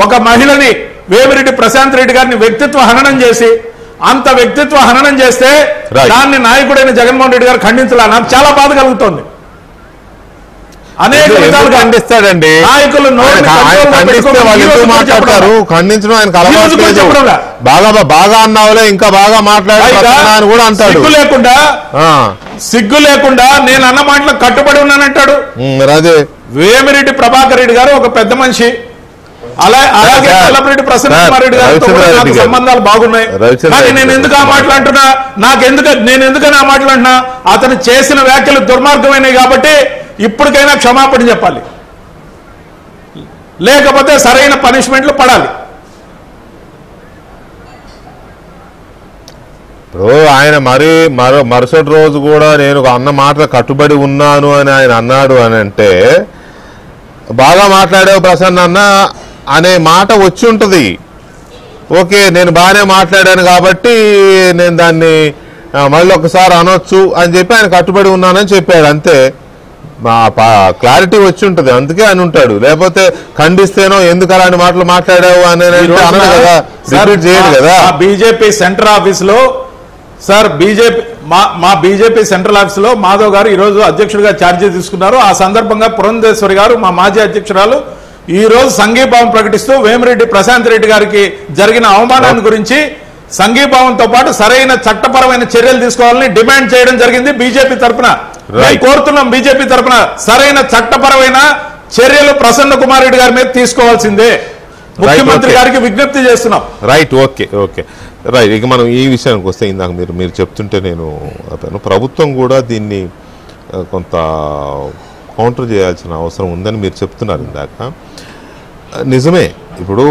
ఒక మహిళని వేమిరెడ్డి ప్రశాంత్ రెడ్డి గారిని వ్యక్తిత్వ హననం చేసి, అంత వ్యక్తిత్వ హననం చేస్తే దాన్ని నాయకుడైన జగన్మోహన్ రెడ్డి గారు ఖండించాల. నాకు చాలా బాధ కలుగుతోంది. అనేక విధాలుగా
ఖండిస్తాడండి
నాయకులు
మాట్లాడతారు, ఖండించడం ఆయనకు అలవాటు. బాగా అన్నావులే, ఇంకా బాగా మాట్లాడారు కూడా అంటాడు.
సిగ్గు లేకుండా నేను అన్న మాటలకు కట్టుబడి ఉన్నానంటాడు.
అదే
వేమిరెడ్డి ప్రభాకర్ రెడ్డి గారు ఒక పెద్ద మనిషి, అలాగే నల్లపరెడ్డి ప్రసన్న కుమార్ రెడ్డి గారితో సంబంధాలు బాగున్నాయి. కానీ నేను ఎందుకు ఆ మాట్లాడుతున్నా, నేను ఎందుకని ఆ మాట్లాడినా, అతను చేసిన వ్యాఖ్యలు దుర్మార్గమైనవి కాబట్టి ఇప్పటికైనా క్షమాపణ చెప్పాలి, లేకపోతే సరైన పనిష్మెంట్లు పడాలి.
ఇప్పుడు ఆయన మరుసటి రోజు కూడా నేను అన్న మాటలు కట్టుబడి ఉన్నాను అని ఆయన అన్నాడు అని అంటే, బాగా మాట్లాడావు ప్రసన్న అన్న అనే మాట వచ్చి ఉంటుంది. ఓకే, నేను బాగానే మాట్లాడాను కాబట్టి నేను దాన్ని మళ్ళీ ఒకసారి అనొచ్చు అని చెప్పి ఆయన కట్టుబడి ఉన్నానని చెప్పాడు. అంతే, క్లారిటీ వచ్చి ఉంటుంది, అందుకే అని ఉంటాడు. లేకపోతే ఖండిస్తేనో ఎందుకు అలాంటి మాటలు మాట్లాడావు అని అనడు కదా, రిపీట్ చేయడు కదా.
బీజేపీ సెంట్రల్ ఆఫీస్ లో సార్, మా బీజేపీ సెంట్రల్ ఆఫీస్ లో మాధవ్ గారు ఈ రోజు అధ్యక్షుడిగా ఛార్జీ తీసుకున్నారు. ఆ సందర్భంగా పురంధేశ్వరి గారు, మా మాజీ అధ్యక్షురాలు, ఈ రోజు సంఘీభావం ప్రకటిస్తూ వేమిరెడ్డి ప్రశాంత్ రెడ్డి గారికి జరిగిన అవమానాన్ని గురించి సంఘీభావంతో పాటు సరైన చట్టపరమైన చర్యలు తీసుకోవాలని డిమాండ్ చేయడం జరిగింది బీజేపీ తరఫున. కోరుతున్నాం బీజేపీ తరఫున సరైన చట్టపరమైన చర్యలు ప్రసన్న కుమార్ రెడ్డి గారి మీద తీసుకోవాల్సిందే, ముఖ్యమంత్రి గారికి విజ్ఞప్తి చేస్తున్నాం.
Right, okay okay right. ఇక మనం ఈ విషయానికి వస్తే, ఇందాక మీరు చెప్తుంటే నేను ప్రభుత్వం కూడా దీన్ని కొంత కౌంటర్ చేయాల్సిన అవసరం ఉందని మీరు చెప్తున్నారు ఇందాక. నిజమే, ఇప్పుడు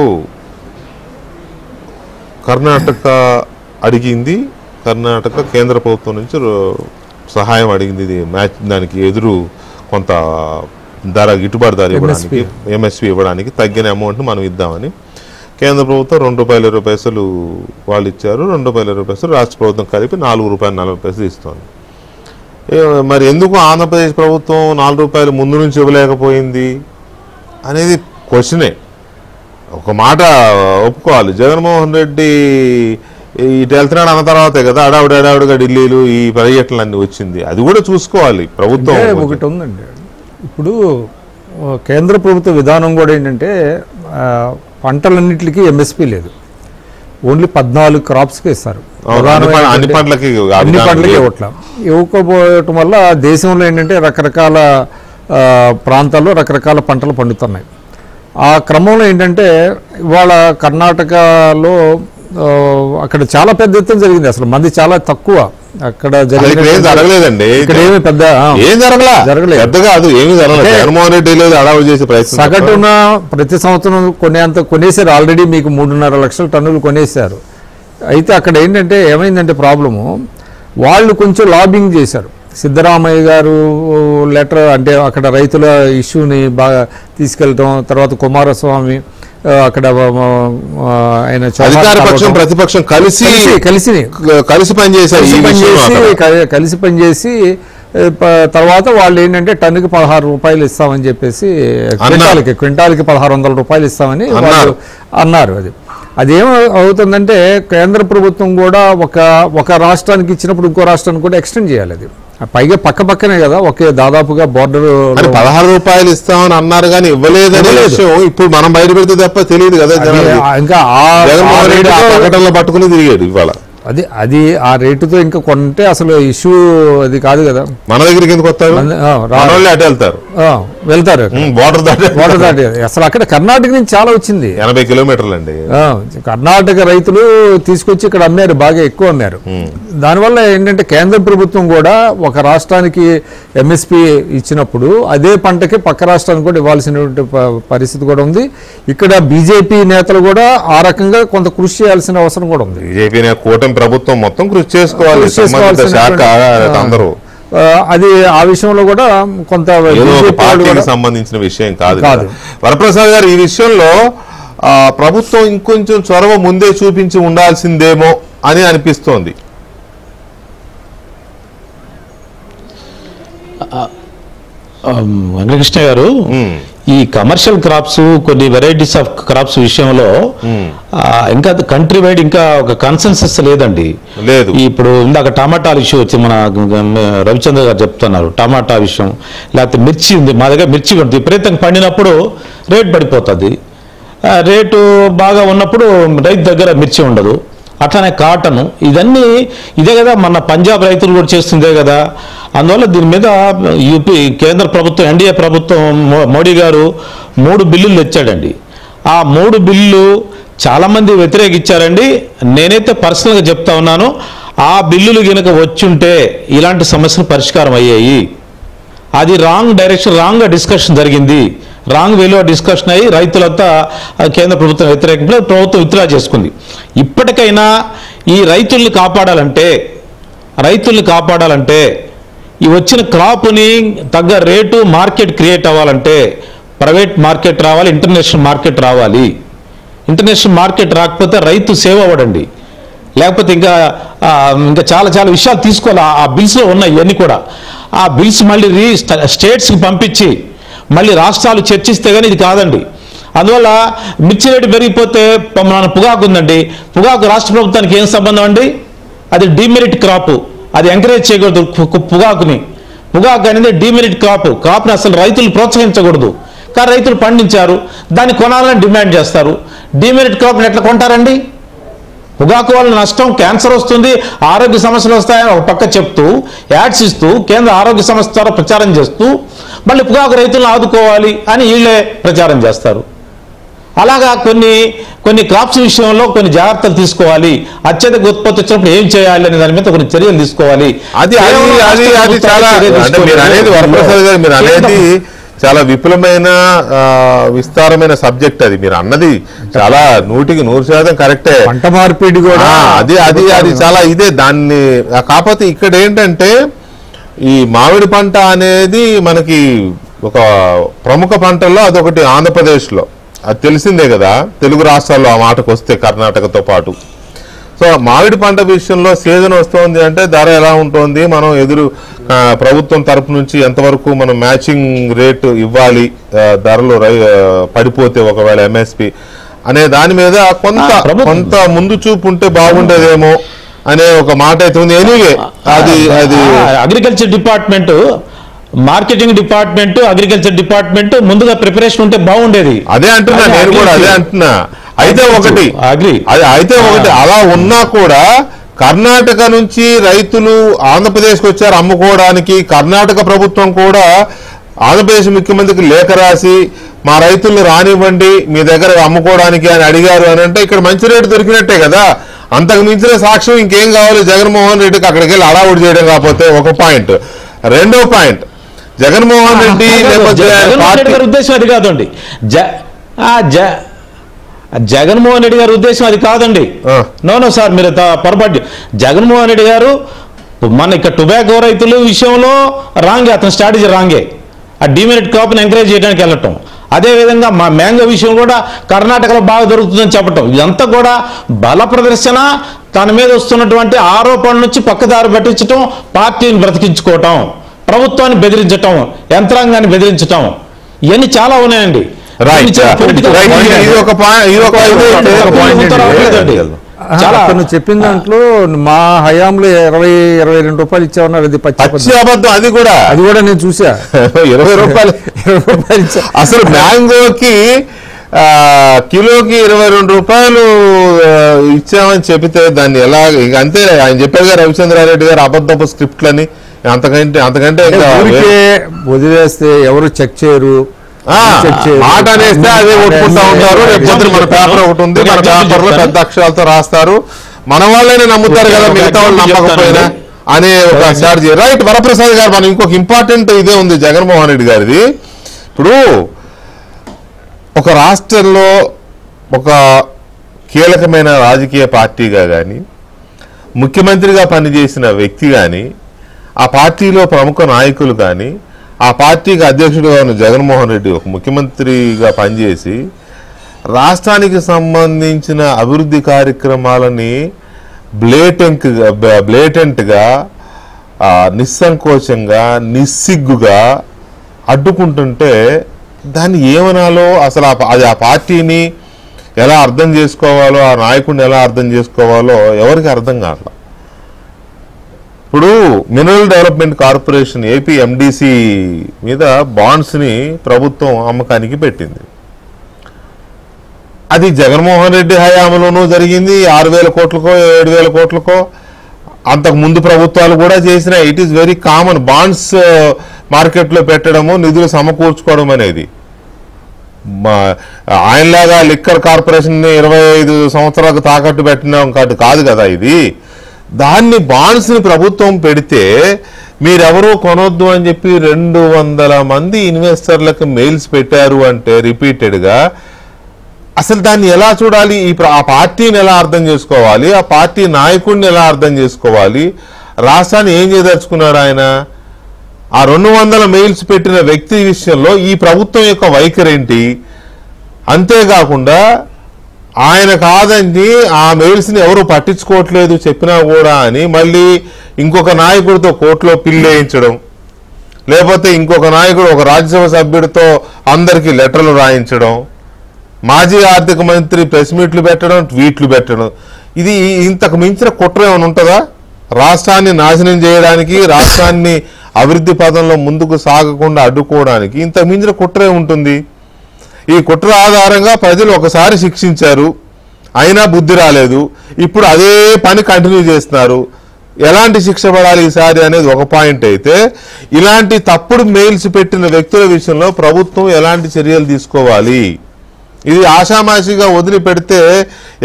కర్ణాటక అడిగింది, కర్ణాటక కేంద్ర ప్రభుత్వం నుంచి సహాయం అడిగింది, ఇది మ్యాచ్ దానికి ఎదురు కొంత ధర గిట్టుబాటు ధర ఇవ్వడానికి, ఎంఎస్పీ ఇవ్వడానికి తగ్గిన అమౌంట్ని మనం ఇద్దామని కేంద్ర ప్రభుత్వం ₹2.20 వాళ్ళు ఇచ్చారు, ₹2.20 రాష్ట్ర ప్రభుత్వం కలిపి ₹4.40 ఇస్తోంది. మరి ఎందుకు ఆంధ్రప్రదేశ్ ప్రభుత్వం ₹4 ముందు నుంచి ఇవ్వలేకపోయింది అనేది క్వశ్చనే. ఒక మాట ఒప్పుకోవాలి, జగన్మోహన్ రెడ్డి ఇటు వెళ్తున్నాడు అన్న తర్వాతే కదా అడావుడిగా ఢిల్లీలు ఈ పర్యటనలన్నీ వచ్చింది. అది కూడా చూసుకోవాలి ప్రభుత్వం.
ఒకటి ఉందండి, ఇప్పుడు కేంద్ర ప్రభుత్వ విధానం కూడా ఏంటంటే పంటలన్నింటికి ఎంఎస్పీ లేదు, ఓన్లీ 14 క్రాప్స్కి ఇస్తారు.
అన్ని పంటలకి
ఇవ్వకపోవటం వల్ల దేశంలో ఏంటంటే రకరకాల ప్రాంతాల్లో రకరకాల పంటలు పండుతున్నాయి. ఆ క్రమంలో ఏంటంటే ఇవాళ కర్ణాటకలో అక్కడ చాలా పెద్ద ఎత్తున జరిగింది, అసలు మంది చాలా తక్కువ అక్కడ
జరగలేదండి.
ఇక్కడ ఏమి పెద్ద
ఏం జరగలేదు, జగన్మోహన్ రెడ్డి అడావుడు చేసే ప్రయత్నం.
సగటున ప్రతి సంవత్సరం కొనేసారు, ఆల్రెడీ మీకు 3.5 లక్షల టన్నులు కొనేసారు. అయితే అక్కడ ఏంటంటే ఏమైందంటే ప్రాబ్లము, వాళ్ళు కొంచెం లాబింగ్ చేశారు. సిద్ధరామయ్య గారు లెటర్ అంటే అక్కడ రైతుల ఇష్యూని బాగా తీసుకెళ్ళటం, తర్వాత కుమారస్వామి అక్కడ ఆయన
ప్రతిపక్షం కలిసి
పనిచేసి తర్వాత వాళ్ళు ఏంటంటే టన్నుకి ₹16 ఇస్తామని చెప్పేసి, క్వింటాల్కి ₹1600 ఇస్తామని వాళ్ళు అన్నారు. అదేం అవుతుందంటే కేంద్ర ప్రభుత్వం కూడా ఒక రాష్ట్రానికి ఇచ్చినప్పుడు ఇంకో రాష్ట్రానికి కూడా ఎక్స్టెండ్ చేయాలి. అది పైగా పక్కనే కదా, ఒకే దాదాపుగా బోర్డర్.
₹16 ఇస్తామని అన్నారు కానీ ఇవ్వలేదని ఇప్పుడు మనం బయట పెడితే తప్ప తెలియదు కదా. ఇంకా ప్రకటనలో పట్టుకుని తిరిగాడు ఇవాళ.
అది ఆ రేటుతో ఇంకా కొంటే అసలు ఇష్యూ అది కాదు కదా.
మన దగ్గరికి ఎందుకు వస్తారు? అటు వెళ్తారు,
వెళ్తారు
బోర్డర్
దాటి. అసలు అక్కడ కర్ణాటక నుంచి చాలా వచ్చింది,
80 కిలోమీటర్లు అండి.
కర్ణాటక రైతులు తీసుకొచ్చి ఇక్కడ అమ్మారు, బాగా ఎక్కువ అమ్మారు. దానివల్ల ఏంటంటే కేంద్ర ప్రభుత్వం కూడా ఒక రాష్ట్రానికి ఎంఎస్పి ఇచ్చినప్పుడు అదే పంటకి పక్క రాష్ట్రానికి కూడా ఇవ్వాల్సినటువంటి పరిస్థితి కూడా ఉంది. ఇక్కడ బీజేపీ నేతలు కూడా ఆ రకంగా కొంత కృషి చేయాల్సిన అవసరం కూడా ఉంది.
బీజేపీ కూటమి ప్రభుత్వం మొత్తం కృషి చేసుకోవాలి, శాఖ అందరూ.
అది ఆ విషయంలో కూడా కొంత
పార్టీకి సంబంధించిన విషయం కాదు. వరప్రసాద్ గారు, ఈ విషయంలో ప్రభుత్వం ఇంకొంచెం చొరవ ముందే చూపించి ఉండాల్సిందేమో అని అనిపిస్తోంది.
వెంకటకృష్ణ గారు, ఈ కమర్షియల్ క్రాప్స్, కొన్ని వెరైటీస్ ఆఫ్ క్రాప్స్ విషయంలో ఇంకా కంట్రీ వైడ్ ఇంకా ఒక కన్సెన్సస్ లేదండి.
లేదు.
ఇప్పుడు ఇందాక టమాటాల ఇష్యూ వచ్చి మన రవిచంద్ర గారు చెప్తున్నారు, టమాటా విషయం. లేకపోతే మిర్చి ఉంది, మా దగ్గర మిర్చి ఉంటుంది, విపరీతంగా పండినప్పుడు రేటు పడిపోతుంది, రేటు బాగా ఉన్నప్పుడు రైతు దగ్గర మిర్చి ఉండదు. అట్లానే కాటన్, ఇదన్నీ ఇదే కదా, మన పంజాబ్ రైతులు కూడా చేస్తుందే కదా. అందువల్ల దీని మీద యూపీ కేంద్ర ప్రభుత్వం, ఎన్డీఏ ప్రభుత్వం, మోడీ గారు 3 బిల్లులు తెచ్చాడండి. ఆ 3 బిల్లులు చాలామంది వ్యతిరేకించారండి. నేనైతే పర్సనల్గా చెప్తా ఉన్నాను, ఆ బిల్లులు కనుక వచ్చుంటే ఇలాంటి సమస్యలు పరిష్కారం అయ్యాయి. అది రాంగ్ డైరెక్షన్, రాంగ్గా డిస్కషన్ జరిగింది, రాంగ్ వేలో డిస్కషన్ అయ్యి రైతులంతా కేంద్ర ప్రభుత్వం వ్యతిరేకంగా ప్రభుత్వం విత్డ్రా చేసుకుంది. ఇప్పటికైనా ఈ రైతుల్ని కాపాడాలంటే ఈ వచ్చిన క్రాప్ని తగ్గ రేటు మార్కెట్ క్రియేట్ అవ్వాలంటే ప్రైవేట్ మార్కెట్ రావాలి, ఇంటర్నేషనల్ మార్కెట్ రావాలి. ఇంటర్నేషనల్ మార్కెట్ రాకపోతే రైతు సేవ్ అవ్వడండి. లేకపోతే ఇంకా చాలా చాలా విషయాలు తీసుకోవాలి. ఆ బిల్స్లో ఉన్నాయి ఇవన్నీ కూడా. ఆ బిల్స్ మళ్ళీ స్టేట్స్కి పంపించి మళ్ళీ రాష్ట్రాలు చర్చిస్తే కానీ ఇది కాదండి. అందువల్ల మిర్చి రేటు పెరిగిపోతే మన పొగాకు ఉందండి, పొగాకు రాష్ట్ర ప్రభుత్వానికి ఏం సంబంధం అండి? అది డిమెరిట్ క్రాప్, అది ఎంకరేజ్ చేయకూడదు. పొగాకు అనేది డిమెరిట్ క్రాప్ని అసలు రైతులు ప్రోత్సహించకూడదు. కానీ రైతులు పండించారు, దాన్ని కొనాలని డిమాండ్ చేస్తారు. డిమెరిట్ క్రాప్ని ఎట్లా కొంటారండి? పొగాకు వల్ల నష్టం, క్యాన్సర్ వస్తుంది, ఆరోగ్య సమస్యలు వస్తాయని ఒక పక్క చెప్తూ, యాడ్స్ ఇస్తూ, కేంద్ర ఆరోగ్య సంస్థ ద్వారా ప్రచారం చేస్తూ, మళ్ళీ పొగాకు రైతులను ఆదుకోవాలి అని వీళ్ళే ప్రచారం చేస్తారు. అలాగా కొన్ని క్రాప్స్ విషయంలో కొన్ని జాగ్రత్తలు తీసుకోవాలి. అత్యధిక ఉత్పత్తి వచ్చినప్పుడు ఏం చేయాలి అనే దాని మీద కొన్ని చర్యలు తీసుకోవాలి.
అది చాలా వరప్రసాద్ గారు, మీరు అనేది చాలా విపులమైన విస్తారమైన సబ్జెక్ట్. అది మీరు అన్నది చాలా 100% కరెక్టే.
పంట మార్పిడి కూడా
అది చాలా ఇదే. దాన్ని కాకపోతే ఇక్కడ ఏంటంటే ఈ మామిడి పంట అనేది మనకి ఒక ప్రముఖ పంటల్లో అదొకటి ఆంధ్రప్రదేశ్లో, అది తెలిసిందే కదా. తెలుగు రాష్ట్రాల్లో ఆ మాటకు వస్తే కర్ణాటకతో పాటు. సో మామిడి పంట విషయంలో సీజన్ వస్తుంది అంటే ధర ఎలా ఉంటుంది, మనం ప్రభుత్వం తరపు నుంచి ఎంతవరకు మనం మ్యాచింగ్ రేటు ఇవ్వాలి, ధరలు పడిపోతే ఒకవేళ ఎంఎస్పి అనే దాని మీద కొంత ముందు చూపు ఉంటే బాగుండేదేమో అనే ఒక మాట అయితే ఉంది. ఎనీవే అది
agriculture department, marketing department, agriculture department ముందుగా ప్రిపరేషన్ ఉంటే బాగుండేది.
అదే అంటున్నా, నేను కూడా అదే అంటున్నా. అయితే ఒకటి అలా ఉన్నా కూడా కర్ణాటక నుంచి రైతులు ఆంధ్రప్రదేశ్కి వచ్చారు అమ్ముకోవడానికి. కర్ణాటక ప్రభుత్వం కూడా ఆంధ్రప్రదేశ్ ముఖ్యమంత్రికి లేఖ రాసి మా రైతులను రానివ్వండి మీ దగ్గర అమ్ముకోవడానికి అని అడిగారు అని అంటే ఇక్కడ మంచి రేటు దొరికినట్టే కదా. అంతకు మించిన సాక్ష్యం ఇంకేం కావాలి జగన్మోహన్ రెడ్డికి అక్కడికి వెళ్ళి అడావుడి చేయడం? కాకపోతే ఒక పాయింట్. రెండో పాయింట్, జగన్మోహన్ రెడ్డి
ఉద్దేశం అది కాదండి. జగన్మోహన్ రెడ్డి గారి ఉద్దేశం అది కాదండి. నో సార్, మీరు పొరపాటు. జగన్మోహన్ రెడ్డి గారు మన ఇక్కడ టొబాకో రైతుల విషయంలో రాంగే, అతని స్ట్రాటజీ రాంగే. ఆ డిమెరిట్ క్రాప్ని ఎంకరేజ్ చేయడానికి వెళ్ళటం, అదేవిధంగా మా మ్యాంగో విషయం కూడా కర్ణాటకలో బాగా దొరుకుతుందని చెప్పటం, ఇదంతా కూడా బల ప్రదర్శన. తన మీద వస్తున్నటువంటి ఆరోపణల నుంచి పక్కదారి పట్టించటం, పార్టీని బ్రతికించుకోవటం, ప్రభుత్వాన్ని బెదిరించటం, యంత్రాంగాన్ని బెదిరించటం, ఇవన్నీ చాలా ఉన్నాయండి.
నువ్వు చెప్పిన దాంట్లో మా హయాంలో 22 రూపాయలు ఇచ్చామన్నారు. అది పచ్చి
అబద్ధం. అది కూడా
నేను చూసా.
20 రూపాయలు అసలు మ్యాంగోకి కిలోకి 22 రూపాయలు ఇచ్చామని చెబితే దాన్ని ఎలా ఇక అంతే ఆయన చెప్పారు కదా రవిచంద్రారెడ్డి గారు అబద్ధపు స్క్రిప్ట్లని అంతకంటే
వదిలేస్తే ఎవరు చెక్ చేయరు
మాట అనేస్తే అదే ఒప్పుకుంటా ఉంటారు. రేపు మన పేపర్ ఒకటి ఉంది, మన పేపర్ లో పెద్ద అక్షరాలతో రాస్తారు, మన వాళ్ళైనా నమ్ముతారు కదా మిగతా వాళ్ళు నమ్మకపోయినా అనే ఒక స్ట్రాటజీ. రైట్. వరప్రసాద్ గారు, మనం ఇంకొక ఇంపార్టెంట్ ఇదే ఉంది జగన్మోహన్ రెడ్డి గారిది. ఇప్పుడు ఒక రాష్ట్రంలో ఒక కీలకమైన రాజకీయ పార్టీగా కానీ ముఖ్యమంత్రిగా పనిచేసిన వ్యక్తి కానీ ఆ పార్టీలో ప్రముఖ నాయకులు కానీ ఆ పార్టీకి అధ్యక్షుడిగా ఉన్న జగన్మోహన్ రెడ్డి ఒక ముఖ్యమంత్రిగా పనిచేసి రాష్ట్రానికి సంబంధించిన అభివృద్ధి కార్యక్రమాలని బ్లేటెంట్గా నిస్సంకోచంగా నిస్సిగ్గుగా అడ్డుకుంటుంటే దాన్ని ఏమనాలో అసలు అది ఆ పార్టీని ఎలా అర్థం చేసుకోవాలో ఆ నాయకుడిని ఎలా అర్థం చేసుకోవాలో ఎవరికి అర్థం కావట్లా. ఇప్పుడు mineral development corporation AP MDC మీద బాండ్స్ని ప్రభుత్వం అమ్మకానికి పెట్టింది. అది జగన్మోహన్ రెడ్డి హయాంలోనూ జరిగింది. 6,000 కోట్లకో 7,000 కోట్లకో అంతకు ముందు ప్రభుత్వాలు కూడా చేసిన. It is very common bonds మార్కెట్లో పెట్టడము, నిధులు సమకూర్చుకోవడం అనేది. ఆయనలాగా లిక్కర్ కార్పొరేషన్ 25 సంవత్సరాలకు తాకట్టు పెట్టడం కాదు కదా ఇది. దాన్ని బాండ్స్ని ప్రభుత్వం పెడితే మీరెవరూ కొనొద్దు అని చెప్పి 200 మంది ఇన్వెస్టర్లకు మెయిల్స్ పెట్టారు అంటే రిపీటెడ్గా అసలు దాన్ని ఎలా చూడాలి? ఆ పార్టీని ఎలా అర్థం చేసుకోవాలి? ఆ పార్టీ నాయకుడిని ఎలా అర్థం చేసుకోవాలి? రాష్ట్రాన్ని ఏం చేయదలుచుకున్నాడు ఆయన? ఆ 200 మెయిల్స్ పెట్టిన వ్యక్తి విషయంలో ఈ ప్రభుత్వం యొక్క వైఖరేంటి? అంతేకాకుండా ఆయన కాదండి ఆ మెయిల్స్ని ఎవరు పట్టించుకోవట్లేదు చెప్పినా కూడా అని మళ్ళీ ఇంకొక నాయకుడితో కోర్టులో పిల్లేయించడం, లేకపోతే ఇంకొక నాయకుడు ఒక రాజ్యసభ సభ్యుడితో అందరికీ లెటర్లు రాయించడం, మాజీ ఆర్థిక మంత్రి ప్రెస్ మీట్లు పెట్టడం, ట్వీట్లు పెట్టడం. ఇది ఇంతకు మించిన కుట్ర ఏమైనా ఉంటుందా? రాష్ట్రాన్ని నాశనం చేయడానికి, రాష్ట్రాన్ని అభివృద్ధి పదంలో ముందుకు సాగకుండా అడ్డుకోవడానికి ఇంతకు మించిన కుట్రే ఉంటుంది. ఈ కుట్ర ఆధారంగా ప్రజలు ఒకసారి శిక్షించారు, అయినా బుద్ధి రాలేదు. ఇప్పుడు అదే పని కంటిన్యూ చేస్తున్నారు. ఎలాంటి శిక్ష పడాలి ఈసారి అనేది ఒక పాయింట్ అయితే, ఇలాంటి తప్పుడు మెయిల్స్ పెట్టిన వ్యక్తుల విషయంలో ప్రభుత్వం ఎలాంటి చర్యలు తీసుకోవాలి? ఇది ఆషామాషిగా వదిలిపెడితే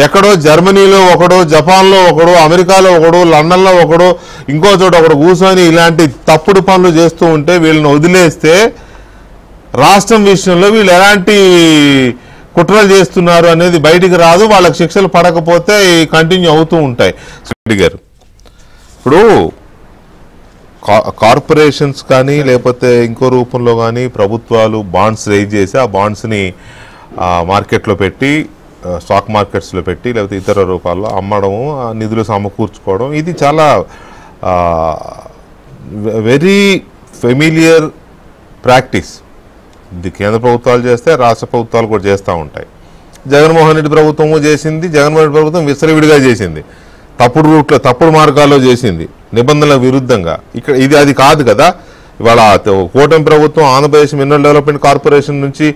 ఎక్కడో జర్మనీలో ఒకడో, జపాన్లో ఒకడో, అమెరికాలో ఒకడో, లండన్లో ఒకడో, ఇంకో చోట ఒకడు కూర్చొని ఇలాంటి తప్పుడు పనులు చేస్తూ ఉంటే వీళ్ళని వదిలేస్తే రాష్ట్రం విషయంలో వీళ్ళు ఎలాంటి కుట్రలు చేస్తున్నారు అనేది బయటికి రాదు. వాళ్ళకి శిక్షలు పడకపోతే కంటిన్యూ అవుతూ ఉంటాయి. రెడ్డి గారు, ఇప్పుడు కార్పొరేషన్స్ కానీ లేకపోతే ఇంకో రూపంలో కానీ ప్రభుత్వాలు బాండ్స్ రైజ్ చేసి ఆ బాండ్స్ని మార్కెట్లో పెట్టి, స్టాక్ మార్కెట్స్లో పెట్టి, లేకపోతే ఇతర రూపాల్లో అమ్మడము, నిధులు సమకూర్చుకోవడం, ఇది చాలా వెరీ ఫెమిలియర్ ప్రాక్టీస్. ఇది కేంద్ర ప్రభుత్వాలు చేస్తే రాష్ట్ర ప్రభుత్వాలు కూడా చేస్తూ ఉంటాయి. జగన్మోహన్ రెడ్డి ప్రభుత్వము చేసింది, జగన్మోహన్ రెడ్డి ప్రభుత్వం విచ్చలవిడిగా చేసింది, తప్పుడు రూట్లో తప్పుడు మార్గాల్లో చేసింది, నిబంధనలకు విరుద్ధంగా. ఇక్కడ ఇది అది కాదు కదా. ఇవాళ కూటమి ప్రభుత్వం ఆంధ్రప్రదేశ్ మినరల్ డెవలప్మెంట్ కార్పొరేషన్ నుంచి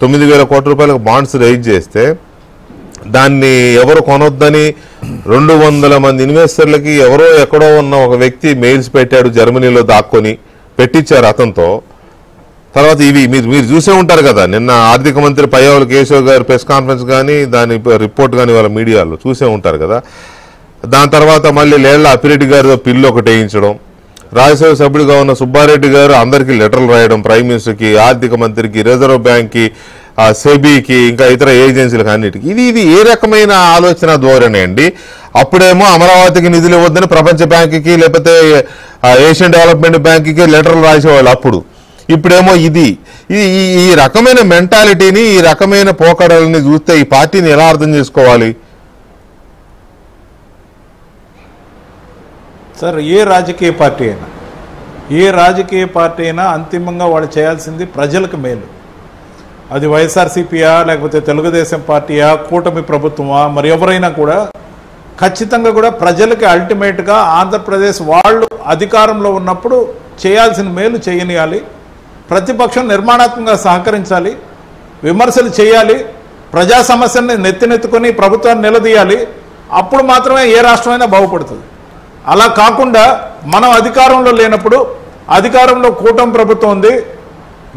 9,000 కోట్ల రూపాయలకు బాండ్స్ రైజ్ చేస్తే దాన్ని ఎవరు కొనొద్దని 200 మంది ఇన్వెస్టర్లకి ఎవరో ఎక్కడో ఉన్న ఒక వ్యక్తి మెయిల్స్ పెట్టాడు, జర్మనీలో దాక్కొని పెట్టించారు అతనితో. తర్వాత ఇవి మీరు చూసే ఉంటారు కదా, నిన్న ఆర్థిక మంత్రి పయ్యావుల కేశవ్ గారు ప్రెస్ కాన్ఫరెన్స్ కానీ దాని రిపోర్ట్ కానీ వాళ్ళ మీడియాలో చూసే ఉంటారు కదా. దాని తర్వాత మళ్ళీ లేళ్ల అప్పిరెడ్డి గారితో పిల్లు ఒకటి వేయించడం, రాజ్యసభ సభ్యుడిగా ఉన్న సుబ్బారెడ్డి గారు అందరికీ లెటర్లు రాయడం, ప్రైమ్ మినిస్టర్కి, ఆర్థిక మంత్రికి, రిజర్వ్ బ్యాంక్కి, సెబీకి, ఇంకా ఇతర ఏజెన్సీలకు అన్నిటికీ. ఇది ఏ రకమైన ఆలోచన ధోరణి అండి? అప్పుడేమో అమరావతికి నిధులు ఇవ్వద్దని ప్రపంచ బ్యాంకుకి లేకపోతే ఏషియన్ డెవలప్మెంట్ బ్యాంకుకి లెటర్లు రాసేవాళ్ళు అప్పుడు. ఇప్పుడేమో ఇది ఈ రకమైన మెంటాలిటీని, ఈ రకమైన పోకడల్ని చూస్తే ఈ పార్టీని ఎలా అర్థం చేసుకోవాలి?
సార్, ఏ రాజకీయ పార్టీ అయినా అంతిమంగా వాళ్ళు చేయాల్సింది ప్రజలకు మేలు. అది వైఎస్ఆర్సీపీయా, లేకపోతే తెలుగుదేశం పార్టీయా, కూటమి ప్రభుత్వమా, మరి ఎవరైనా కూడా ఖచ్చితంగా కూడా ప్రజలకి అల్టిమేట్గా ఆంధ్రప్రదేశ్ వాళ్ళు అధికారంలో ఉన్నప్పుడు చేయాల్సిన మేలు చేయనియాలి. ప్రతిపక్షం నిర్మాణాత్మకంగా సహకరించాలి, విమర్శలు చేయాలి, ప్రజా సమస్యల్ని నెత్తినెత్తుకొని ప్రభుత్వాన్ని నిలదీయాలి. అప్పుడు మాత్రమే ఏ రాష్ట్రమైనా బాగుపడుతుంది. అలా కాకుండా మనం అధికారంలో లేనప్పుడు, అధికారంలో కూటమి ప్రభుత్వం ఉంది,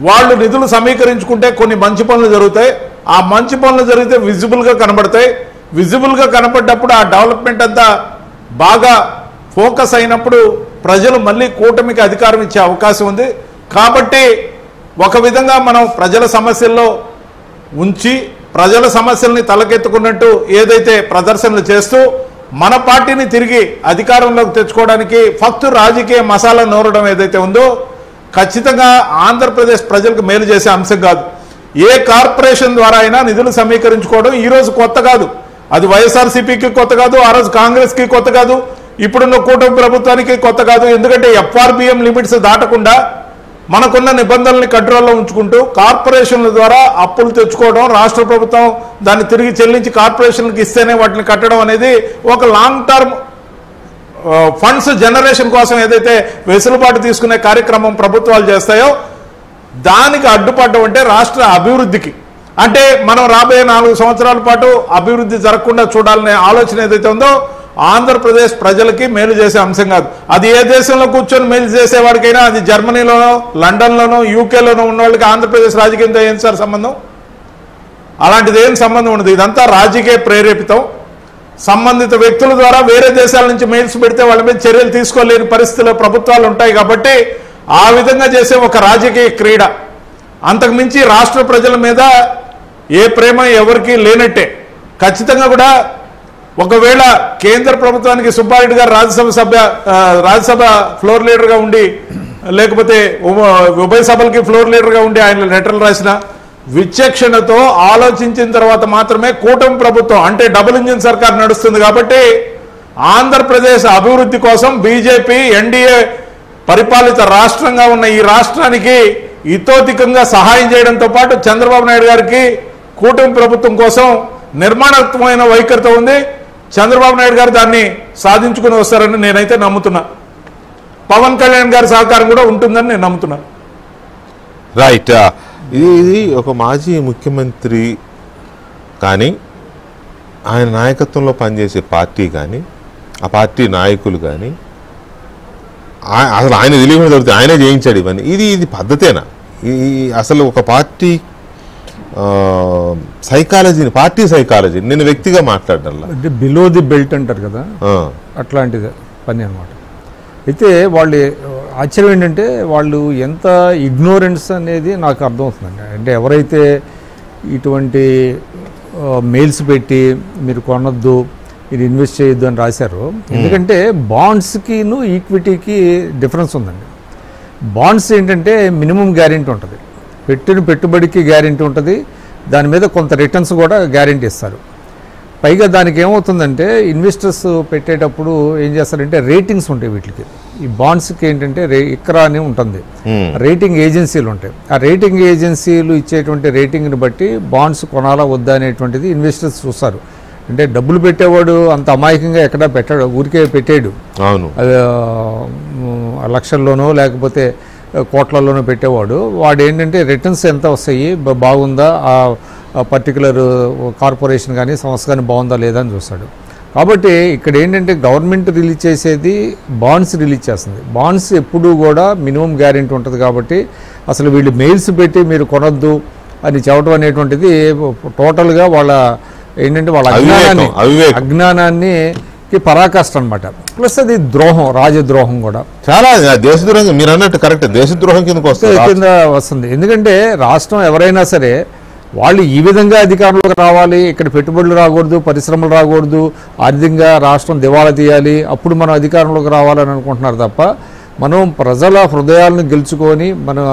వాళ్ళు నిధులు సమీకరించుకుంటే కొన్ని మంచి పనులు జరుగుతాయి. ఆ మంచి పనులు జరిగితే విజిబుల్గా కనబడతాయి. విజిబుల్గా కనబడ్డప్పుడు ఆ డెవలప్మెంట్ అంతా బాగా ఫోకస్ అయినప్పుడు ప్రజలు మళ్ళీ కూటమికి అధికారం ఇచ్చే అవకాశం ఉంది. కాబట్టి ఒక విధంగా మనం ప్రజల సమస్యల్లో ఉంచి ప్రజల సమస్యల్ని తలకెత్తుకున్నట్టు ఏదైతే ప్రదర్శనలు చేస్తూ మన పార్టీని తిరిగి అధికారంలోకి తెచ్చుకోవడానికి ఫక్తు రాజకీయ మసాలా నూరడం ఏదైతే ఉందో ఖచ్చితంగా ఆంధ్రప్రదేశ్ ప్రజలకు మేలు చేసే అంశం కాదు. ఏ కార్పొరేషన్ ద్వారా అయినా నిధులు సమీకరించుకోవడం ఈరోజు కొత్త కాదు. అది వైఎస్ఆర్సీపీకి కొత్త కాదు, ఆ రోజు కాంగ్రెస్కి కొత్త కాదు, ఇప్పుడున్న కూటమి ప్రభుత్వానికి కొత్త కాదు. ఎందుకంటే ఎఫ్ఆర్బిఎం లిమిట్స్ దాటకుండా మనకున్న నిబంధనల్ని కంట్రోల్లో ఉంచుకుంటూ కార్పొరేషన్ల ద్వారా అప్పులు తెచ్చుకోవడం, రాష్ట్ర ప్రభుత్వం దాన్ని తిరిగి చెల్లించి కార్పొరేషన్లకు ఇస్తేనే వాటిని కట్టడం అనేది ఒక లాంగ్ టర్మ్ ఫండ్స్ జనరేషన్ కోసం ఏదైతే వెసులుబాటు తీసుకునే కార్యక్రమం ప్రభుత్వాలు చేస్తాయో దానికి అడ్డుపడడం అంటే రాష్ట్ర అభివృద్ధికి, అంటే మనం రాబోయే 4 సంవత్సరాల పాటు అభివృద్ధి జరగకుండా చూడాలనే ఆలోచన ఏదైతే ఉందో ఆంధ్రప్రదేశ్ ప్రజలకి మేలు చేసే అంశం కాదు. అది ఏ దేశంలో కూర్చొని మేలు చేసేవాడికైనా, అది జర్మనీలోనో లండన్లోనో యూకేలోనో ఉన్న వాళ్ళకి ఆంధ్రప్రదేశ్ రాజకీయంతో ఏం సార్ సంబంధం? అలాంటిది ఏం సంబంధం ఉండదు. ఇదంతా రాజకీయ ప్రేరేపితం. సంబంధిత వ్యక్తుల ద్వారా వేరే దేశాల నుంచి మెయిల్స్ పెడితే వాళ్ళ మీద చర్యలు తీసుకోలేని పరిస్థితుల్లో ప్రభుత్వాలు ఉంటాయి. కాబట్టి ఆ విధంగా చేసే ఒక రాజకీయ క్రీడ. అంతకుమించి రాష్ట్ర ప్రజల మీద ఏ ప్రేమ ఎవరికి లేనట్టే. ఖచ్చితంగా కూడా ఒకవేళ కేంద్ర ప్రభుత్వానికి సుబ్బారెడ్డి గారు రాజ్యసభ ఫ్లోర్ లీడర్గా ఉండి, లేకపోతే ఉభయ సభలకి ఫ్లోర్ లీడర్గా ఉండి ఆయన లెటర్లు రాసిన విచక్షణతో ఆలోచించిన తర్వాత మాత్రమే కూటమి ప్రభుత్వం అంటే డబుల్ ఇంజిన్ సర్కార్ నడుస్తుంది. కాబట్టి ఆంధ్రప్రదేశ్ అభివృద్ధి కోసం బీజేపీ ఎన్డీఏ పరిపాలిత రాష్ట్రంగా ఉన్న ఈ రాష్ట్రానికి ఇతోధికంగా సహాయం చేయడంతో పాటు చంద్రబాబు నాయుడు గారికి కూటమి ప్రభుత్వం కోసం నిర్మాణాత్మకమైన వైఖరితో ఉంది. చంద్రబాబు నాయుడు గారు దాన్ని సాధించుకుని వస్తారని నేనైతే నమ్ముతున్నా. పవన్ కళ్యాణ్ గారి సహకారం కూడా ఉంటుందని నేను నమ్ముతున్నా.
రైట్. ఇది ఒక మాజీ ముఖ్యమంత్రి కానీ, ఆయన నాయకత్వంలో పనిచేసే పార్టీ కానీ, ఆ పార్టీ నాయకులు కానీ అసలు ఆయన తెలియకుండా దొరికితే ఆయనే చేయించాడు ఇవన్నీ. ఇది పద్ధతేనా? అసలు ఒక పార్టీ సైకాలజీని, పార్టీ సైకాలజీని నేను వ్యక్తిగా మాట్లాడాల
అంటే బిలో ది బెల్ట్ అంటారు కదా, అట్లాంటిది పని అనమాట. అయితే వాళ్ళు ఆశ్చర్యం ఏంటంటే వాళ్ళు ఎంత ఇగ్నోరెన్స్ అనేది నాకు అర్థమవుతుందండి. అంటే ఎవరైతే ఇటువంటి మెయిల్స్ పెట్టి మీరు కొనొద్దు, ఇది ఇన్వెస్ట్ చేయొద్దు అని రాశారో, ఎందుకంటే బాండ్స్కిను ఈక్విటీకి డిఫరెన్స్ ఉందండి. బాండ్స్ ఏంటంటే మినిమం గ్యారెంటీ ఉంటుంది, పెట్టిన పెట్టుబడికి గ్యారెంటీ ఉంటుంది, దాని మీద కొంత రిటర్న్స్ కూడా గ్యారెంటీ ఇస్తారు. పైగా దానికి ఏమవుతుందంటే ఇన్వెస్టర్స్ పెట్టేటప్పుడు ఏం చేస్తారంటే రేటింగ్స్ ఉంటాయి వీటికి. ఈ బాండ్స్కి ఏంటంటే ఇక్రా అని ఉంటుంది, రేటింగ్ ఏజెన్సీలు ఉంటాయి. ఆ రేటింగ్ ఏజెన్సీలు ఇచ్చేటువంటి రేటింగ్ని బట్టి బాండ్స్ కొనాలా వద్దా అనేటువంటిది ఇన్వెస్టర్స్ చూస్తారు. అంటే డబ్బులు పెట్టేవాడు అంత అమాయకంగా ఎక్కడా పెట్టాడు, ఊరికే పెట్టాడు.
అవును,
లక్షల్లోనో లేకపోతే కోట్లలోనూ పెట్టేవాడు. వాడు ఏంటంటే రిటర్న్స్ ఎంత వస్తాయి, బాగుందా ఆ పర్టికులర్ కార్పొరేషన్ కానీ సంస్థ కానీ బాగుందా లేదా అని చూస్తాడు. కాబట్టి ఇక్కడ ఏంటంటే గవర్నమెంట్ రిలీజ్ చేసేది బాండ్స్ రిలీజ్ చేస్తుంది. బాండ్స్ ఎప్పుడూ కూడా మినిమం గ్యారెంటీ ఉంటుంది. కాబట్టి అసలు వీళ్ళు మెయిల్స్ పెట్టి మీరు కొనొద్దు అని చెప్పడం అనేటువంటిది టోటల్గా వాళ్ళ ఏంటంటే వాళ్ళ అజ్ఞానాన్ని పరాకాష్ట అనమాట. ప్లస్ అది ద్రోహం, రాజద్రోహం కూడా.
చాలా దేశద్రోహం మీరు అన్నట్టు కరెక్ట్, దేశద్రోహం కింద
వస్తుంది. ఎందుకంటే రాష్ట్రం ఎవరైనా సరే వాళ్ళు ఈ విధంగా అధికారంలోకి రావాలి, ఇక్కడ పెట్టుబడులు రాకూడదు, పరిశ్రమలు రాకూడదు, ఆర్థికంగా రాష్ట్రం దివాళా తీయాలి, అప్పుడు మనం అధికారంలోకి రావాలని అనుకుంటున్నారు తప్ప మనం ప్రజల హృదయాలను గెలుచుకొని మనం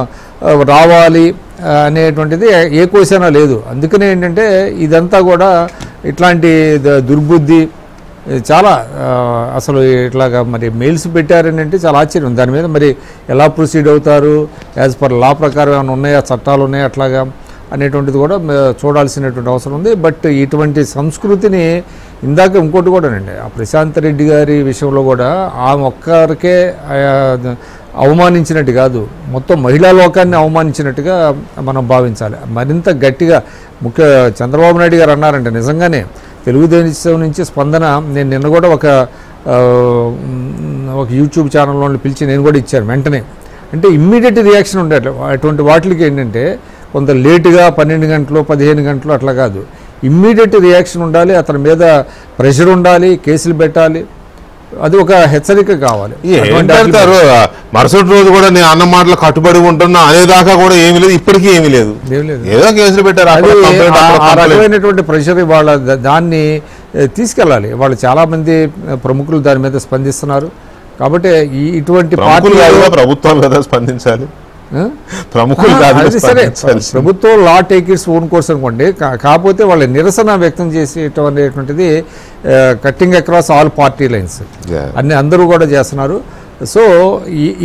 రావాలి అనేటువంటిది ఏ కోసైనా లేదు. అందుకనే ఏంటంటే ఇదంతా కూడా ఇట్లాంటి దుర్బుద్ధి చాలా అసలు ఇట్లాగా మరి మెయిల్స్ పెట్టారని అంటే చాలా ఆశ్చర్యం. దాని మీద మరి ఎలా ప్రొసీడ్ అవుతారు, యాజ్ పర్ లా ప్రకారం ఏమైనా ఉన్నాయా, చట్టాలు ఉన్నాయా అట్లాగా అనేటువంటిది కూడా చూడాల్సినటువంటి అవసరం ఉంది. బట్ ఇటువంటి సంస్కృతిని ఇందాక ఇంకోటి కూడానండి, ఆ ప్రశాంత్ రెడ్డి గారి విషయంలో కూడా ఆమె ఒక్కరికే అవమానించినట్టు కాదు, మొత్తం మహిళా లోకాన్ని అవమానించినట్టుగా మనం భావించాలి. మరింత గట్టిగా చంద్రబాబు నాయుడు గారు అన్నారంటే నిజంగానే తెలుగుదేశం నుంచి స్పందన. నేను నిన్న కూడా ఒక యూట్యూబ్ ఛానల్లో పిలిచి నేను కూడా ఇచ్చాను వెంటనే. అంటే ఇమ్మీడియట్ రియాక్షన్ ఉండాలి. అటువంటి వాటికి ఏంటంటే కొంత లేటుగా 12 గంటలు 15 గంటలు అట్లా కాదు, ఇమ్మీడియట్ రియాక్షన్ ఉండాలి, అతని మీద ప్రెషర్ ఉండాలి, కేసులు పెట్టాలి, అది ఒక హెచ్చరిక కావాలి.
మరుసటి రోజు కూడా నేను అన్న మాటలు కట్టుబడి ఉంటున్నా అనేదాకా కూడా ఏమీ లేదు, ఇప్పటికీ ఏమీ లేదు, ఏదో కేసులు పెట్టారు.
ఆ రకమైనటువంటి ప్రెషర్ వాళ్ళ దాన్ని తీసుకెళ్ళాలి. వాళ్ళు చాలామంది ప్రముఖులు దాని మీద స్పందిస్తున్నారు. కాబట్టి ఇటువంటి
ప్రభుత్వం కదా స్పందించాలి, ప్రముఖులు
సరే ప్రభుత్వం లా టేక్ ఇట్స్ ఓన్ కోర్స్ అనుకోండి. కాకపోతే వాళ్ళ నిరసన వ్యక్తం చేసేయటం అనేటువంటిది cutting across all party lines అందరూ కూడా చేస్తున్నారు. సో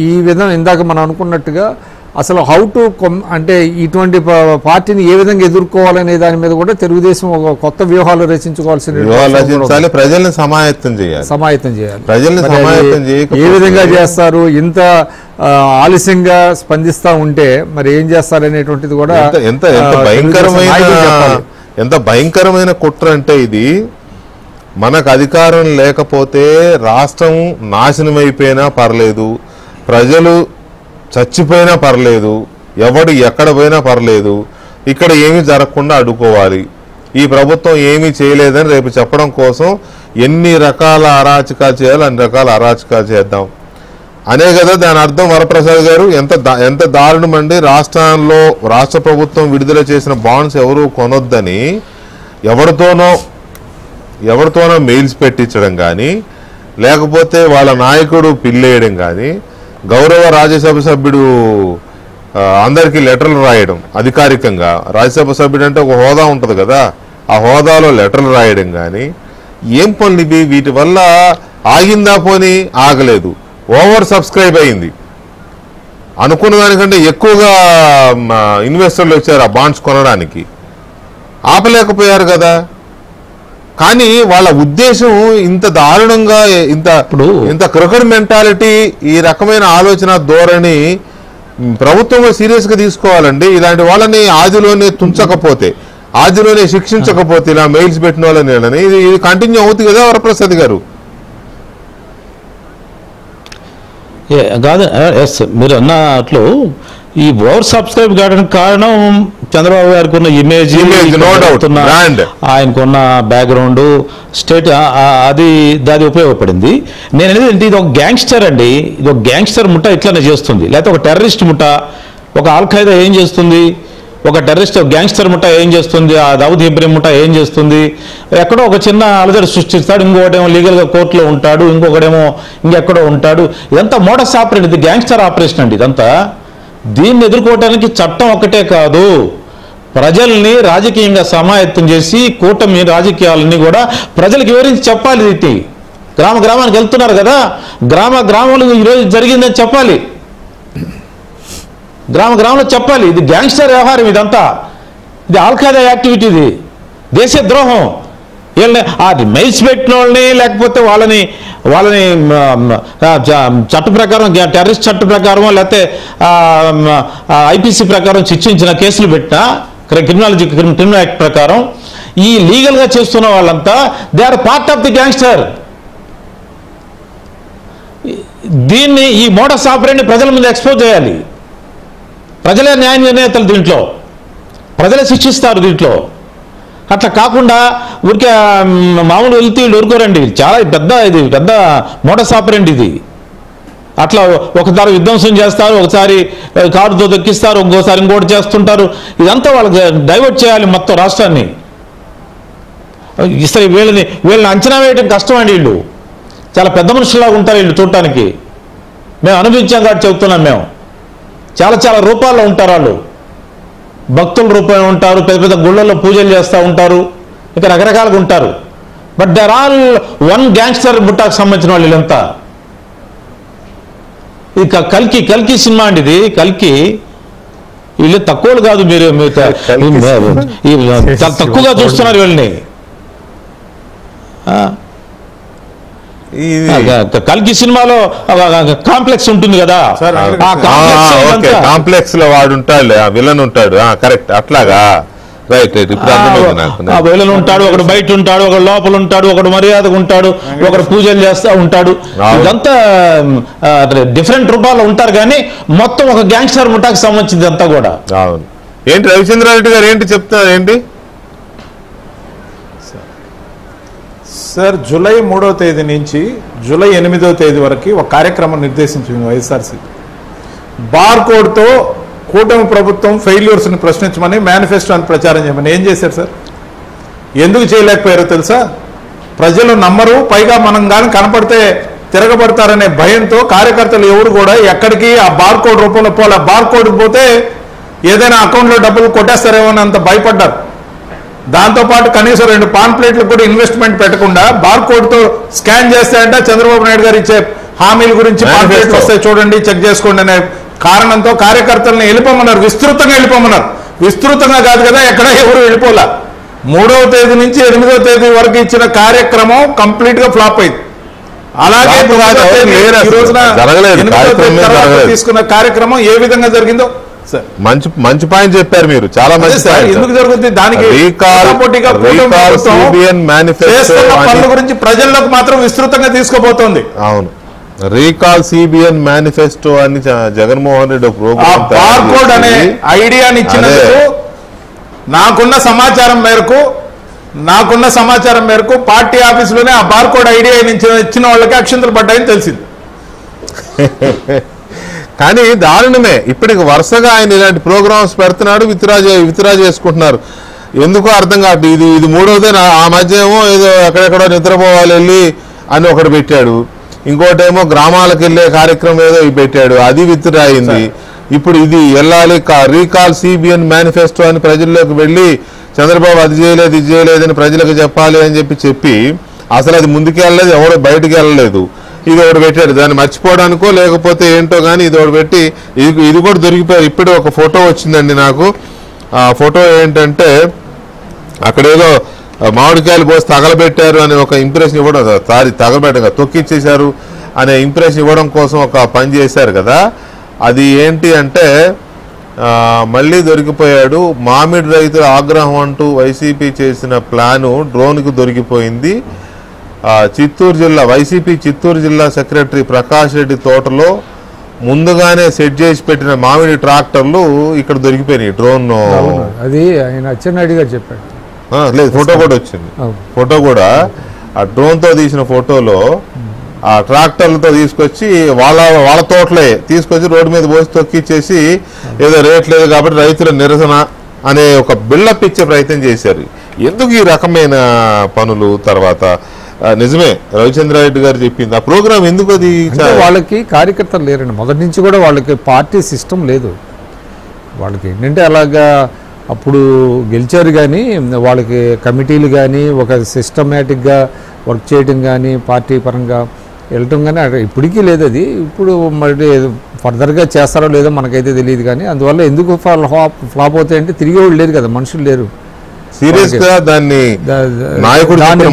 ఈ విధంగా ఇందాక మనం అనుకున్నట్టుగా అసలు హౌ టు అంటే ఇటువంటి పార్టీని ఏ విధంగా ఎదుర్కోవాలనే దాని మీద కూడా తెలుగుదేశం ఒక కొత్త వ్యూహాలు రచించుకోవాల్సిన,
ప్రజల్ని సమాయత్తం చేయాలి. ప్రజల్ని సమాయత్తం
ఏ విధంగా చేస్తారు, ఇంత ఆలస్యంగా స్పందిస్తూ ఉంటే మరి ఏం చేస్తారనేటువంటిది కూడా
ఎంత భయంకరమైన కుట్ర అంటే ఇది. మనకు అధికారం లేకపోతే రాష్ట్రం నాశనం అయిపోయినా పర్లేదు, ప్రజలు చచ్చిపోయినా పర్లేదు, ఎవడు ఎక్కడ పోయినా పర్లేదు, ఇక్కడ ఏమీ జరగకుండా అడ్డుకోవాలి. ఈ ప్రభుత్వం ఏమీ చేయలేదని రేపు చెప్పడం కోసం ఎన్ని రకాల అరాచకాలు చేయాలో అన్ని రకాల అరాచకాలు చేద్దాం అనే కదా దాని అర్థం. వరప్రసాద్ గారు, ఎంత దారుణం అండి. రాష్ట్ర ప్రభుత్వం విడుదల చేసిన బాండ్స్ ఎవరు కొనొద్దని ఎవరితోనో మెయిల్స్ పెట్టించడం కానీ, లేకపోతే వాళ్ళ నాయకుడు పిల్లేయడం కానీ, గౌరవ రాజ్యసభ సభ్యుడు అందరికీ లెటర్లు రాయడం, అధికారికంగా రాజ్యసభ సభ్యుడు అంటే ఒక హోదా ఉంటుంది కదా, ఆ హోదాలో లెటర్లు రాయడం కానీ, ఏం పనులు ఇవి? వీటి వల్ల ఆగిందా పోనీ? ఆగలేదు, ఓవర్ సబ్స్క్రైబ్ అయింది. అనుకున్న దానికంటే ఎక్కువగా ఇన్వెస్టర్లు వచ్చారు ఆ బాండ్స్ కొనడానికి, ఆపలేకపోయారు కదా. కానీ వాళ్ళ ఉద్దేశం ఇంత దారుణంగా, ఇంత క్రికెట్ మెంటాలిటీ, ఈ రకమైన ఆలోచన ధోరణి ప్రభుత్వం సీరియస్గా తీసుకోవాలండి. ఇలాంటి వాళ్ళని ఆదిలోనే తుంచకపోతే, ఆదిలోనే శిక్షించకపోతే, ఇలా మెయిల్స్ పెట్టిన వాళ్ళని ఇది కంటిన్యూ అవుతుంది కదా వరప్రసాద్ గారు.
కాదు, ఎస్ మీరు అన్నట్లు ఈ ఓవర్ సబ్స్క్రైబ్ కావడానికి కారణం చంద్రబాబు గారికి ఉన్న ఇమేజ్, ఆయనకున్న బ్యాక్గ్రౌండ్, స్టేట్, అది ఉపయోగపడింది. నేను అనేది ఇది ఒక గ్యాంగ్స్టర్ అండి, ఇది ఒక గ్యాంగ్స్టర్ ముఠా ఇట్లానే చేస్తుంది. లేకపోతే ఒక టెర్రరిస్ట్ ముఠా, ఒక ఆల్-ఖైదా ఏం చేస్తుంది, ఒక టెర్రరిస్ట్ గ్యాంగ్స్టర్ ముఠా ఏం చేస్తుంది, ఆ దావుద్ ఇబ్రహీం ముఠా ఏం చేస్తుంది, ఎక్కడో ఒక చిన్న అలజడి సృష్టిస్తాడు, ఇంకొకటేమో లీగల్గా కోర్టులో ఉంటాడు, ఇంకొకటేమో ఇంకెక్కడో ఉంటాడు. ఇదంతా మోడస్ ఆపరేషన్, ఇది గ్యాంగ్స్టర్ ఆపరేషన్ అండి ఇదంతా. దీన్ని ఎదుర్కోవడానికి చట్టం ఒకటే కాదు, ప్రజల్ని రాజకీయంగా సమాయత్తం చేసి కూటమి రాజకీయాలని కూడా ప్రజలకు వివరించి చెప్పాలి. ఇది గ్రామానికి వెళ్తున్నారు కదా, గ్రామంలో ఈరోజు జరిగిందని చెప్పాలి, గ్రామంలో చెప్పాలి. ఇది గ్యాంగ్స్టర్ వ్యవహారం, ఇదంతా ఇది ఆల్-ఖైదా యాక్టివిటీ, ఇది దేశద్రోహం. వీళ్ళని ఆ మెయిల్స్ పెట్టిన వాళ్ళని, లేకపోతే వాళ్ళని చట్ట ప్రకారం, టెర్రరిస్ట్ చట్ట ప్రకారమో లేకపోతే ఐపీసీ ప్రకారం శిక్షించిన కేసులు పెట్టినా, క్రిమినల్ యాక్ట్ ప్రకారం ఈ లీగల్గా చేస్తున్న వాళ్ళంతా they are part of the gangster. దీన్ని, ఈ మోడస్ ఆపరేండి ప్రజల ముందు ఎక్స్పోజ్ చేయాలి. ప్రజలే న్యాయ నిర్ణేతలు, దీంట్లో ప్రజలే శిక్షిస్తారు. దీంట్లో అట్లా కాకుండా ఊరికే మామూలు వెళ్తే వీళ్ళు ఊరుకోరండి. చాలా పెద్ద మోడస్ ఆపరేండి ఇది. అట్లా ఒకసారి విధ్వంసం చేస్తారు, ఒకసారి కారుతో దొక్కిస్తారు, ఇంకోసారి ఇంకోటి చేస్తుంటారు. ఇదంతా వాళ్ళకి డైవర్ట్ చేయాలి మొత్తం రాష్ట్రాన్ని. ఇసరి వీళ్ళని అంచనా వేయడం కష్టం అండి. వీళ్ళు చాలా పెద్ద మనుషులాగా ఉంటారు వీళ్ళు చూడటానికి. మేము అనుభవించాం కాబట్టి చెబుతున్నాం. మేము చాలా రూపాల్లో ఉంటారు వాళ్ళు. భక్తుల రూపంలో ఉంటారు, పెద్ద గుళ్ళల్లో పూజలు చేస్తూ ఉంటారు, ఇంకా రకరకాలుగా ఉంటారు. But they are all one gangster బుట్టాకు సంబంధించిన వాళ్ళు వీళ్ళంతా. ఇది కల్కి సినిమా అండి. ఇది కల్కి. వీళ్ళు తక్కువలు కాదు, మీరు చాలా తక్కువగా చూస్తున్నారు వీళ్ళని. కల్కి సినిమాలో కాంప్లెక్స్ ఉంటుంది కదా,
కాంప్లెక్స్ లో వాడు ఉంటాడు, విలన్ ఉంటాడు, కరెక్ట్. అట్లాగా రైట్ రైట్ ఇప్పుడు అర్థమైంది నాకు.
బయలు ఉంటాడు, ఒకడు బయట ఉంటాడు, ఒకడు లోపల ఉంటాడు, ఒకడు మర్యాదగా ఉంటాడు, ఒకడు పూజలు చేస్తూ ఉంటాడు. ఇదంతా డిఫరెంట్ రూపాల్లో ఉంటారు, కానీ మొత్తం ఒక గ్యాంగ్స్టర్ ముఠాకి సంబంధించింది అంతా కూడా.
అవును. ఏంటి రవిచంద్రారెడ్డి గారు ఏంటి చెప్తారు ఏంటి?
సార్, జూలై 3వ తేదీ నుంచి జూలై 8వ తేదీ వరకు ఒక కార్యక్రమం నిర్దేశించింది వైఎస్ఆర్సీ. బార్ కోడ్తో కూటమి ప్రభుత్వం ఫెయిల్యూర్స్ని ప్రశ్నించమని మేనిఫెస్టోని ప్రచారం చేయమని. ఏం చేశారు సార్? ఎందుకు చేయలేకపోయారో తెలుసా? ప్రజలు నమ్మరు, పైగా మనం కానీ కనపడితే తిరగబడతారనే భయంతో కార్యకర్తలు ఎవరు కూడా ఎక్కడికి ఆ బార్ కోడ్ రూపంలో పోలే. బార్ కోడ్కి పోతే ఏదైనా అకౌంట్లో డబ్బులు కొట్టేస్తారేమో అని అంత భయపడ్డారు. దాంతోపాటు కనీసం 2 పాంప్లెట్లకు కూడా ఇన్వెస్ట్మెంట్ పెట్టకుండా బార్ కోడ్తో స్కాన్ చేస్తాయంటే చంద్రబాబు నాయుడు గారు ఇచ్చే హామీల గురించి పాంప్లెట్లు వస్తాయి చూడండి, చెక్ చేసుకోండి అనే కారణంతో కార్యకర్తలను వెళ్ళిపోమన్నారు, విస్తృతంగా వెళ్ళిపోమన్నారు. విస్తృతంగా కాదు కదా, ఎక్కడ ఎవరు వెళ్ళిపోలా. 3వ తేదీ నుంచి 8వ తేదీ వరకు ఇచ్చిన కార్యక్రమం కంప్లీట్ గా ఫ్లాప్ అయింది. అలాగే ఈ రోజున 8వ తేదీ తర్వాత తీసుకున్న కార్యక్రమం ఏ విధంగా జరిగిందో
మంచి మంచి పాయింట్ చెప్పారు మీరు, చాలా మంచి.
ఎందుకు జరుగుతుంది దానికి పనుల గురించి ప్రజల్లోకి మాత్రం విస్తృతంగా తీసుకుపోతుంది.
అవును, రీకాల్ సిబిఎన్ మేనిఫెస్టో అని జగన్మోహన్ రెడ్డి ప్రోగ్రామ్
బార్కోడ్ అనే ఐడియాని ఇచ్చినందుకు నాకున్న సమాచారం మేరకు పార్టీ ఆఫీసులోనే ఆ బార్కోడ్ ఐడియా ఇచ్చిన వాళ్ళకి అక్షంతలు పడ్డాయని తెలిసింది.
కానీ దారుణమే, ఇప్పటికి వరుసగా ఆయన ఇలాంటి ప్రోగ్రామ్స్ పెడుతున్నాడు, విత్డ్రా చేసుకుంటున్నారు. ఎందుకో అర్థం కాదు. ఇది 3వదే. ఆ మధ్య ఏమో ఏదో ఎక్కడెక్కడో నిద్రపోవాలి వెళ్ళి అని ఒకటి పెట్టాడు, ఇంకోటేమో గ్రామాలకు వెళ్ళే కార్యక్రమం ఏదో పెట్టాడు, అది విత్డ్రా అయింది. ఇప్పుడు ఇది వెళ్ళాలి రీకాల్ సిబిఎన్ మేనిఫెస్టో అని ప్రజల్లోకి వెళ్ళి చంద్రబాబు అది చేయలేదు ఇది చేయలేదని ప్రజలకు చెప్పాలి అని చెప్పి అసలు అది ముందుకు వెళ్ళలేదు, ఎవరు బయటికి వెళ్ళలేదు. ఇది ఒకటి పెట్టాడు, దాన్ని మర్చిపోవడానికో లేకపోతే ఏంటో కానీ ఇది ఒకటి పెట్టి ఇది కూడా దొరికిపోయారు. ఇప్పుడు ఒక ఫోటో వచ్చిందండి నాకు. ఆ ఫోటో ఏంటంటే అక్కడేదో మామిడికాయలు పోసి తగలబెట్టారు అనే ఒక ఇంప్రెషన్ ఇవ్వడం, తగలబెట్టగా తొక్కిచ్చేశారు అనే ఇంప్రెషన్ ఇవ్వడం కోసం ఒక పని చేశారు కదా. అది ఏంటి అంటే మళ్ళీ దొరికిపోయాడు. మామిడి రైతుల ఆగ్రహం అంటూ వైసీపీ చేసిన ప్లాను డ్రోన్కు దొరికిపోయింది. చిత్తూరు జిల్లా వైసీపీ చిత్తూరు జిల్లా సెక్రటరీ ప్రకాష్ రెడ్డి తోటలో ముందుగానే సెట్ చేసి పెట్టిన మామిడి ట్రాక్టర్లు ఇక్కడ దొరికిపోయినాయి. డ్రోన్
అది ఆయన అచ్చెన్నాయుడు గారు చెప్పాడు.
లేదు, ఫోటో కూడా వచ్చింది. ఫోటో కూడా ఆ డ్రోన్తో తీసిన ఫోటోలో ఆ ట్రాక్టర్లతో తీసుకొచ్చి వాళ్ళ తోటలే తీసుకొచ్చి రోడ్డు మీద పోసి తొక్కిచ్చేసి ఏదో రేట్ లేదు కాబట్టి రైతుల నిరసన అనే ఒక బిల్డప్ ఇచ్చే ప్రయత్నం చేశారు. ఎందుకు ఈ రకమైన పనులు? తర్వాత నిజమే రవిచంద్రారెడ్డి గారు చెప్పింది, ఆ ప్రోగ్రామ్ ఎందుకు అది
వాళ్ళకి కార్యకర్తలు లేరండి. మొదటి నుంచి కూడా వాళ్ళకి పార్టీ సిస్టమ్ లేదు. వాళ్ళకి ఏంటంటే అలాగా అప్పుడు గెలిచారు కానీ వాళ్ళకి కమిటీలు కానీ ఒక సిస్టమేటిక్గా వర్క్ చేయడం కానీ పార్టీ పరంగా వెళ్ళటం కానీ ఇప్పటికీ లేదు. అది ఇప్పుడు మళ్ళీ ఫర్దర్గా చేస్తారో లేదో మనకైతే తెలియదు. కానీ అందువల్ల ఎందుకు ఫ్లాప్ అవుతాయంటే తిరిగి వాళ్ళు లేరు కదా, మనుషులు లేరు.
సీరియస్ గా దాన్ని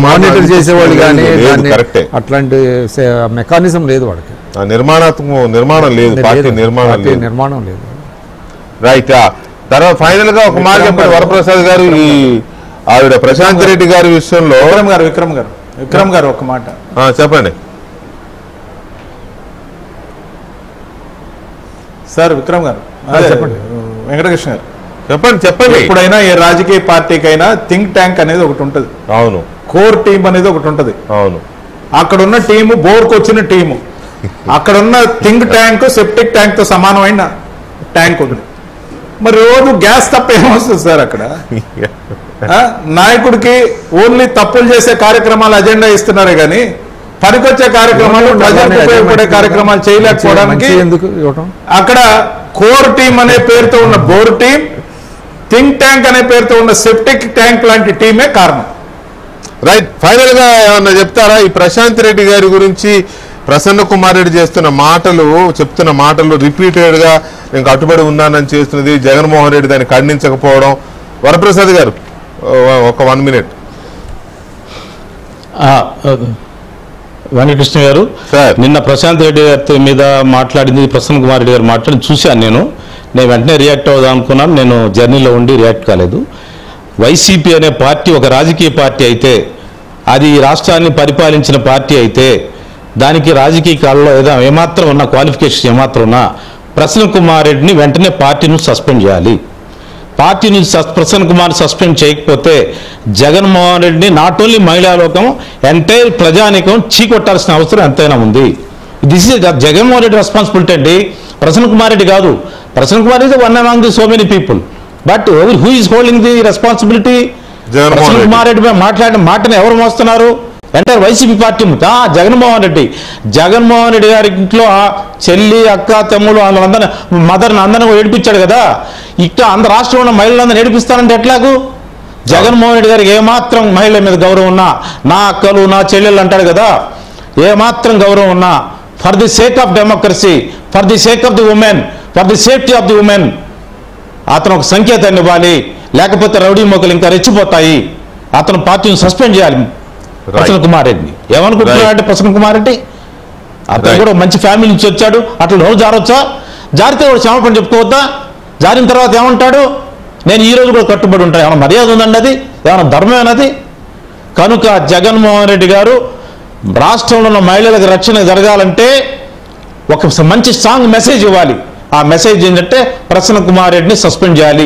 మానిటర్ చేసేవాళ్ళు కానీ అట్లాంటి మెకానిజం లేదు వాళ్ళకి,
నిర్మాణం లేదు, పార్టీ
నిర్మాణం లేదు.
రైట్. తర్వాత ఫైనల్ గా ఒక మాట చెప్పండి వరప్రసాద్ గారు, ఈ ఆవిడ ప్రశాంత్ రెడ్డి గారి విషయంలో.
విక్రమ్ గారు ఒక మాట
చెప్పండి
సార్. విక్రమ్ గారు చెప్పండి. వెంకటకృష్ణ గారు
చెప్పండి.
ఎప్పుడైనా ఏ రాజకీయ పార్టీకైనా థింక్ ట్యాంక్ అనేది ఒకటి ఉంటుంది.
అవును.
కోర్ టీమ్ అనేది ఒకటి ఉంటుంది.
అవును.
అక్కడున్న టీము బోర్కు వచ్చిన టీము, అక్కడున్న థింక్ ట్యాంక్ సెప్టిక్ ట్యాంక్ తో సమానమైన ట్యాంక్ ఉంది. మరి రోజు గ్యాస్ తప్ప ఏమొస్తుంది సార్ అక్కడ? నాయకుడికి ఓన్లీ తప్పులు చేసే కార్యక్రమాలు అజెండా ఇస్తున్నారే కానీ పనికొచ్చే కార్యక్రమాలు ప్రజలకు ఉపయోగపడే కార్యక్రమాలు చేయలేకపోవడానికి అక్కడ కోర్ టీమ్ అనే పేరుతో ఉన్న బోర్ టీం, థింక్ ట్యాంక్ అనే పేరుతో ఉన్న సెప్టిక్ ట్యాంక్ లాంటి టీమే కారణం.
రైట్. ఫైనల్ గా ఏమన్నా చెప్తారా ఈ ప్రశాంత్ రెడ్డి గారి గురించి? ప్రసన్న కుమార్ రెడ్డి చెప్తున్న మాటలు రిపీటెడ్ గా నేను కట్టుబడి ఉన్నానని చేస్తున్నది, జగన్మోహన్ రెడ్డి దాన్ని ఖండించకపోవడం. వరప్రసాద్ గారు ఒక 1 minute.
వెంకటకృష్ణ గారు, నిన్న ప్రశాంత్ రెడ్డి గారి మీద మాట్లాడింది ప్రసన్న కుమార్ రెడ్డి గారు మాట్లాడి చూశాను. నేను వెంటనే రియాక్ట్ అవుదాం అనుకున్నాను. నేను జర్నీలో ఉండి రియాక్ట్ కాలేదు. వైసీపీ అనే పార్టీ ఒక రాజకీయ పార్టీ అయితే, అది రాష్ట్రాన్ని పరిపాలించిన పార్టీ అయితే, దానికి రాజకీయ కాలంలో ఏమాత్రం ఉన్న క్వాలిఫికేషన్ ఏమాత్రం ఉన్నా ప్రసన్న కుమార్ రెడ్డిని వెంటనే పార్టీ నుంచి సస్పెండ్ చేయాలి. పార్టీ నుంచి ప్రసన్న కుమార్ సస్పెండ్ చేయకపోతే జగన్మోహన్ రెడ్డిని నాట్ ఓన్లీ మహిళా లోకం, ఎంటైర్ ప్రజానీకం చీకొట్టాల్సిన అవసరం ఎంతైనా ఉంది. This is Jaganmohan Reddy responsibility అండి, ప్రసన్న కుమార్ రెడ్డి కాదు. Prasanna Kumar Reddy one among the so many people, but who is holding the responsibility? Prasanna Kumar Reddy మీద మాట్లాడిన మాటను ఎవరు మోస్తున్నారు? Entire YCP party. జగన్మోహన్ రెడ్డి గారి ఇంట్లో చెల్లి, అక్క, తమ్ముడు వాళ్ళందరినీ, మదర్ని అందరినీ ఏడిపించాడు కదా. ఇక్కడ అందరు రాష్ట్రంలో ఉన్న మహిళలందరూ ఏడిపిస్తానంటే ఎట్లాగూ? జగన్మోహన్ రెడ్డి గారికి ఏమాత్రం మహిళల మీద గౌరవం ఉన్నా, నా అక్కలు, నా చెల్లెళ్ళు అంటాడు కదా, ఏమాత్రం గౌరవం ఉన్నా, for the sake of democracy, for the sake of the women, for the safety of the women అతను ఒక సంకేతాన్ని ఇవ్వాలి. లేకపోతే రౌడీ మొక్కలు ఇంకా రెచ్చిపోతాయి. అతను పార్టీని సస్పెండ్ చేయాలి. ప్రసన్న కుమార్ రెడ్డిని ఏమనుకుంటున్నాడంటే, ప్రసన్న కుమార్ రెడ్డి అతను కూడా మంచి ఫ్యామిలీ నుంచి వచ్చాడు, అట్లా నోరు జారొచ్చా? జారితే వాడు క్షమాపణ చెప్పుకోవద్దా? జారిన తర్వాత ఏమంటాడు? నేను ఈ రోజు కూడా కట్టుబడి ఉంటాను. ఏమైనా మర్యాద ఉందండి? అది ఏమైనా ధర్మమేనది? కనుక జగన్మోహన్ రెడ్డి గారు రాష్ట్రంలో ఉన్న మహిళలకు రక్షణ జరగాలంటే ఒక మంచి స్ట్రాంగ్ మెసేజ్ ఇవ్వాలి. ఆ మెసేజ్ ఏంటంటే ప్రసన్న కుమార్ రెడ్డిని సస్పెండ్ చేయాలి.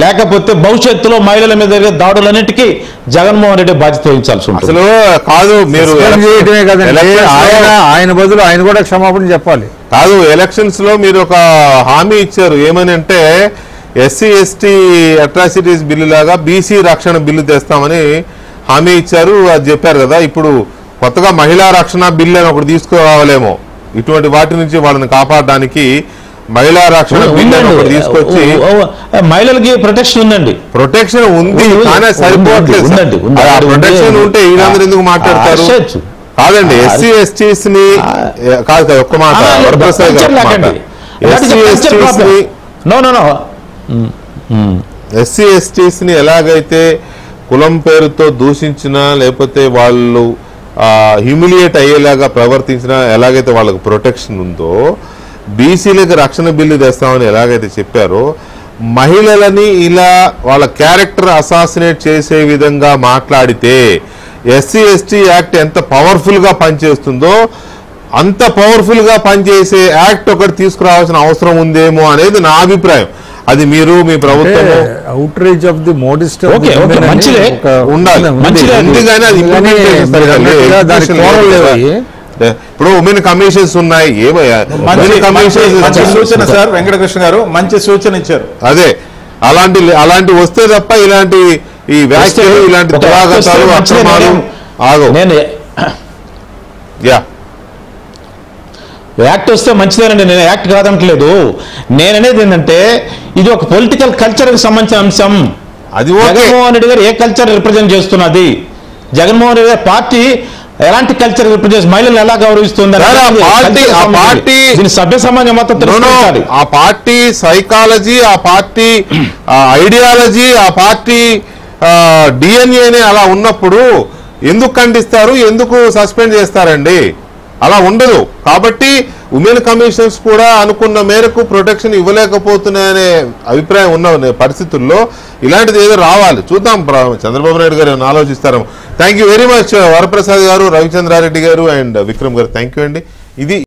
లేకపోతే భవిష్యత్తులో మహిళల మీద జరిగే దాడులన్నిటికీ జగన్మోహన్ రెడ్డి బాధ్యత వహించాల్సి ఉంటుంది.
అసలు కాదు, మీరు
ఆయన బదులు ఆయన కూడా క్షమాపణ చెప్పాలి.
కాదు, ఎలక్షన్స్ లో మీరు ఒక హామీ ఇచ్చారు. ఏమని అంటే ఎస్సీ ఎస్టీ అట్రాసిటీస్ బిల్లు లాగా బీసీ రక్షణ బిల్లు తెస్తామని హామీ ఇచ్చారు. అది చెప్పారు కదా. ఇప్పుడు కొత్తగా మహిళా రక్షణ బిల్లు అని ఒకటి తీసుకురావాలేమో. ఇటువంటి వాటి నుంచి వాళ్ళని కాపాడడానికి మహిళా రక్షణ బిల్లు ఒకటి తీసుకొచ్చి,
మహిళలకి ప్రొటెక్షన్ ఉందండి.
ప్రొటెక్షన్ ఉంది కానీ సరిపోవట్లేదు. ప్రొటెక్షన్ ఉంటే వీళ్ళందరూ ఎందుకు మాట్లాడతారు? కాదండి, ఎస్సీ ఎస్టీస్ ని కాదు ఒక్క మాట, వరప్రసాద్ ఎస్సీ ఎస్టీస్ ని ఎలాగైతే కులం పేరుతో దూషించినా, లేకపోతే వాళ్ళు హ్యూమిలియేట్ అయ్యేలాగా ప్రవర్తించినా ఎలాగైతే వాళ్ళకు ప్రొటెక్షన్ ఉందో, బీసీలకు రక్షణ బిల్లు తెస్తామని ఎలాగైతే చెప్పారో, మహిళలని ఇలా వాళ్ళ క్యారెక్టర్ అసాసినేట్ చేసే విధంగా మాట్లాడితే ఎస్సీ ఎస్టీ యాక్ట్ ఎంత పవర్ఫుల్ గా పనిచేస్తుందో అంత పవర్ఫుల్ గా పనిచేసే యాక్ట్ ఒకటి తీసుకురావాల్సిన అవసరం ఉందేమో అనేది నా అభిప్రాయం. అది మీరు మీ ప్రభుత్వం
అవుట్రీచ్ ఆఫ్ ది మోడెస్ట్
ఉండాలి. ఇప్పుడు ఉమెన్ కమిషన్స్ ఉన్నాయి.
సూచన సార్ వెంకటకృష్ణ గారు మంచి సూచన ఇచ్చారు.
అదే అలాంటి వస్తే తప్ప ఇలాంటి ఈ వ్యాఖ్యలు, ఇలాంటి దురాగతాలు, అక్రమాలు ఆగవు.
యాక్ట్ వస్తే మంచిదేనండి, నేను యాక్ట్ కాదంటలేదు. నేననేది ఏంటంటే ఇది ఒక పొలిటికల్ కల్చర్కి సంబంధించిన అంశం.
అది
జగన్మోహన్ రెడ్డి గారు ఏ కల్చర్ రిప్రజెంట్ చేస్తున్నది? జగన్మోహన్ రెడ్డి గారి పార్టీ ఎలాంటి కల్చర్ రిప్రజెంట్, మహిళలు ఎలా గౌరవిస్తుంది? సభ్య సమాజం మొత్తం
ఆ పార్టీ సైకాలజీ, ఆ పార్టీ ఐడియాలజీ, ఆ పార్టీ డిఎన్ఏనే అలా ఉన్నప్పుడు ఎందుకు ఖండిస్తారు, ఎందుకు సస్పెండ్ చేస్తారండి? అలా ఉండదు. కాబట్టి ఉమెన్ కమిషన్స్ కూడా అనుకున్న మేరకు ప్రొటెక్షన్ ఇవ్వలేకపోతున్నాయనే అభిప్రాయం ఉన్న పరిస్థితుల్లో ఇలాంటిది ఏదో రావాలి. చూద్దాం చంద్రబాబు నాయుడు గారు ఏమైనా ఆలోచిస్తారు. Thank you very much Varaprasad గారు, రవిచంద్రారెడ్డి గారు అండ్ విక్రమ్ గారు. థ్యాంక్ యూ అండి. ఇది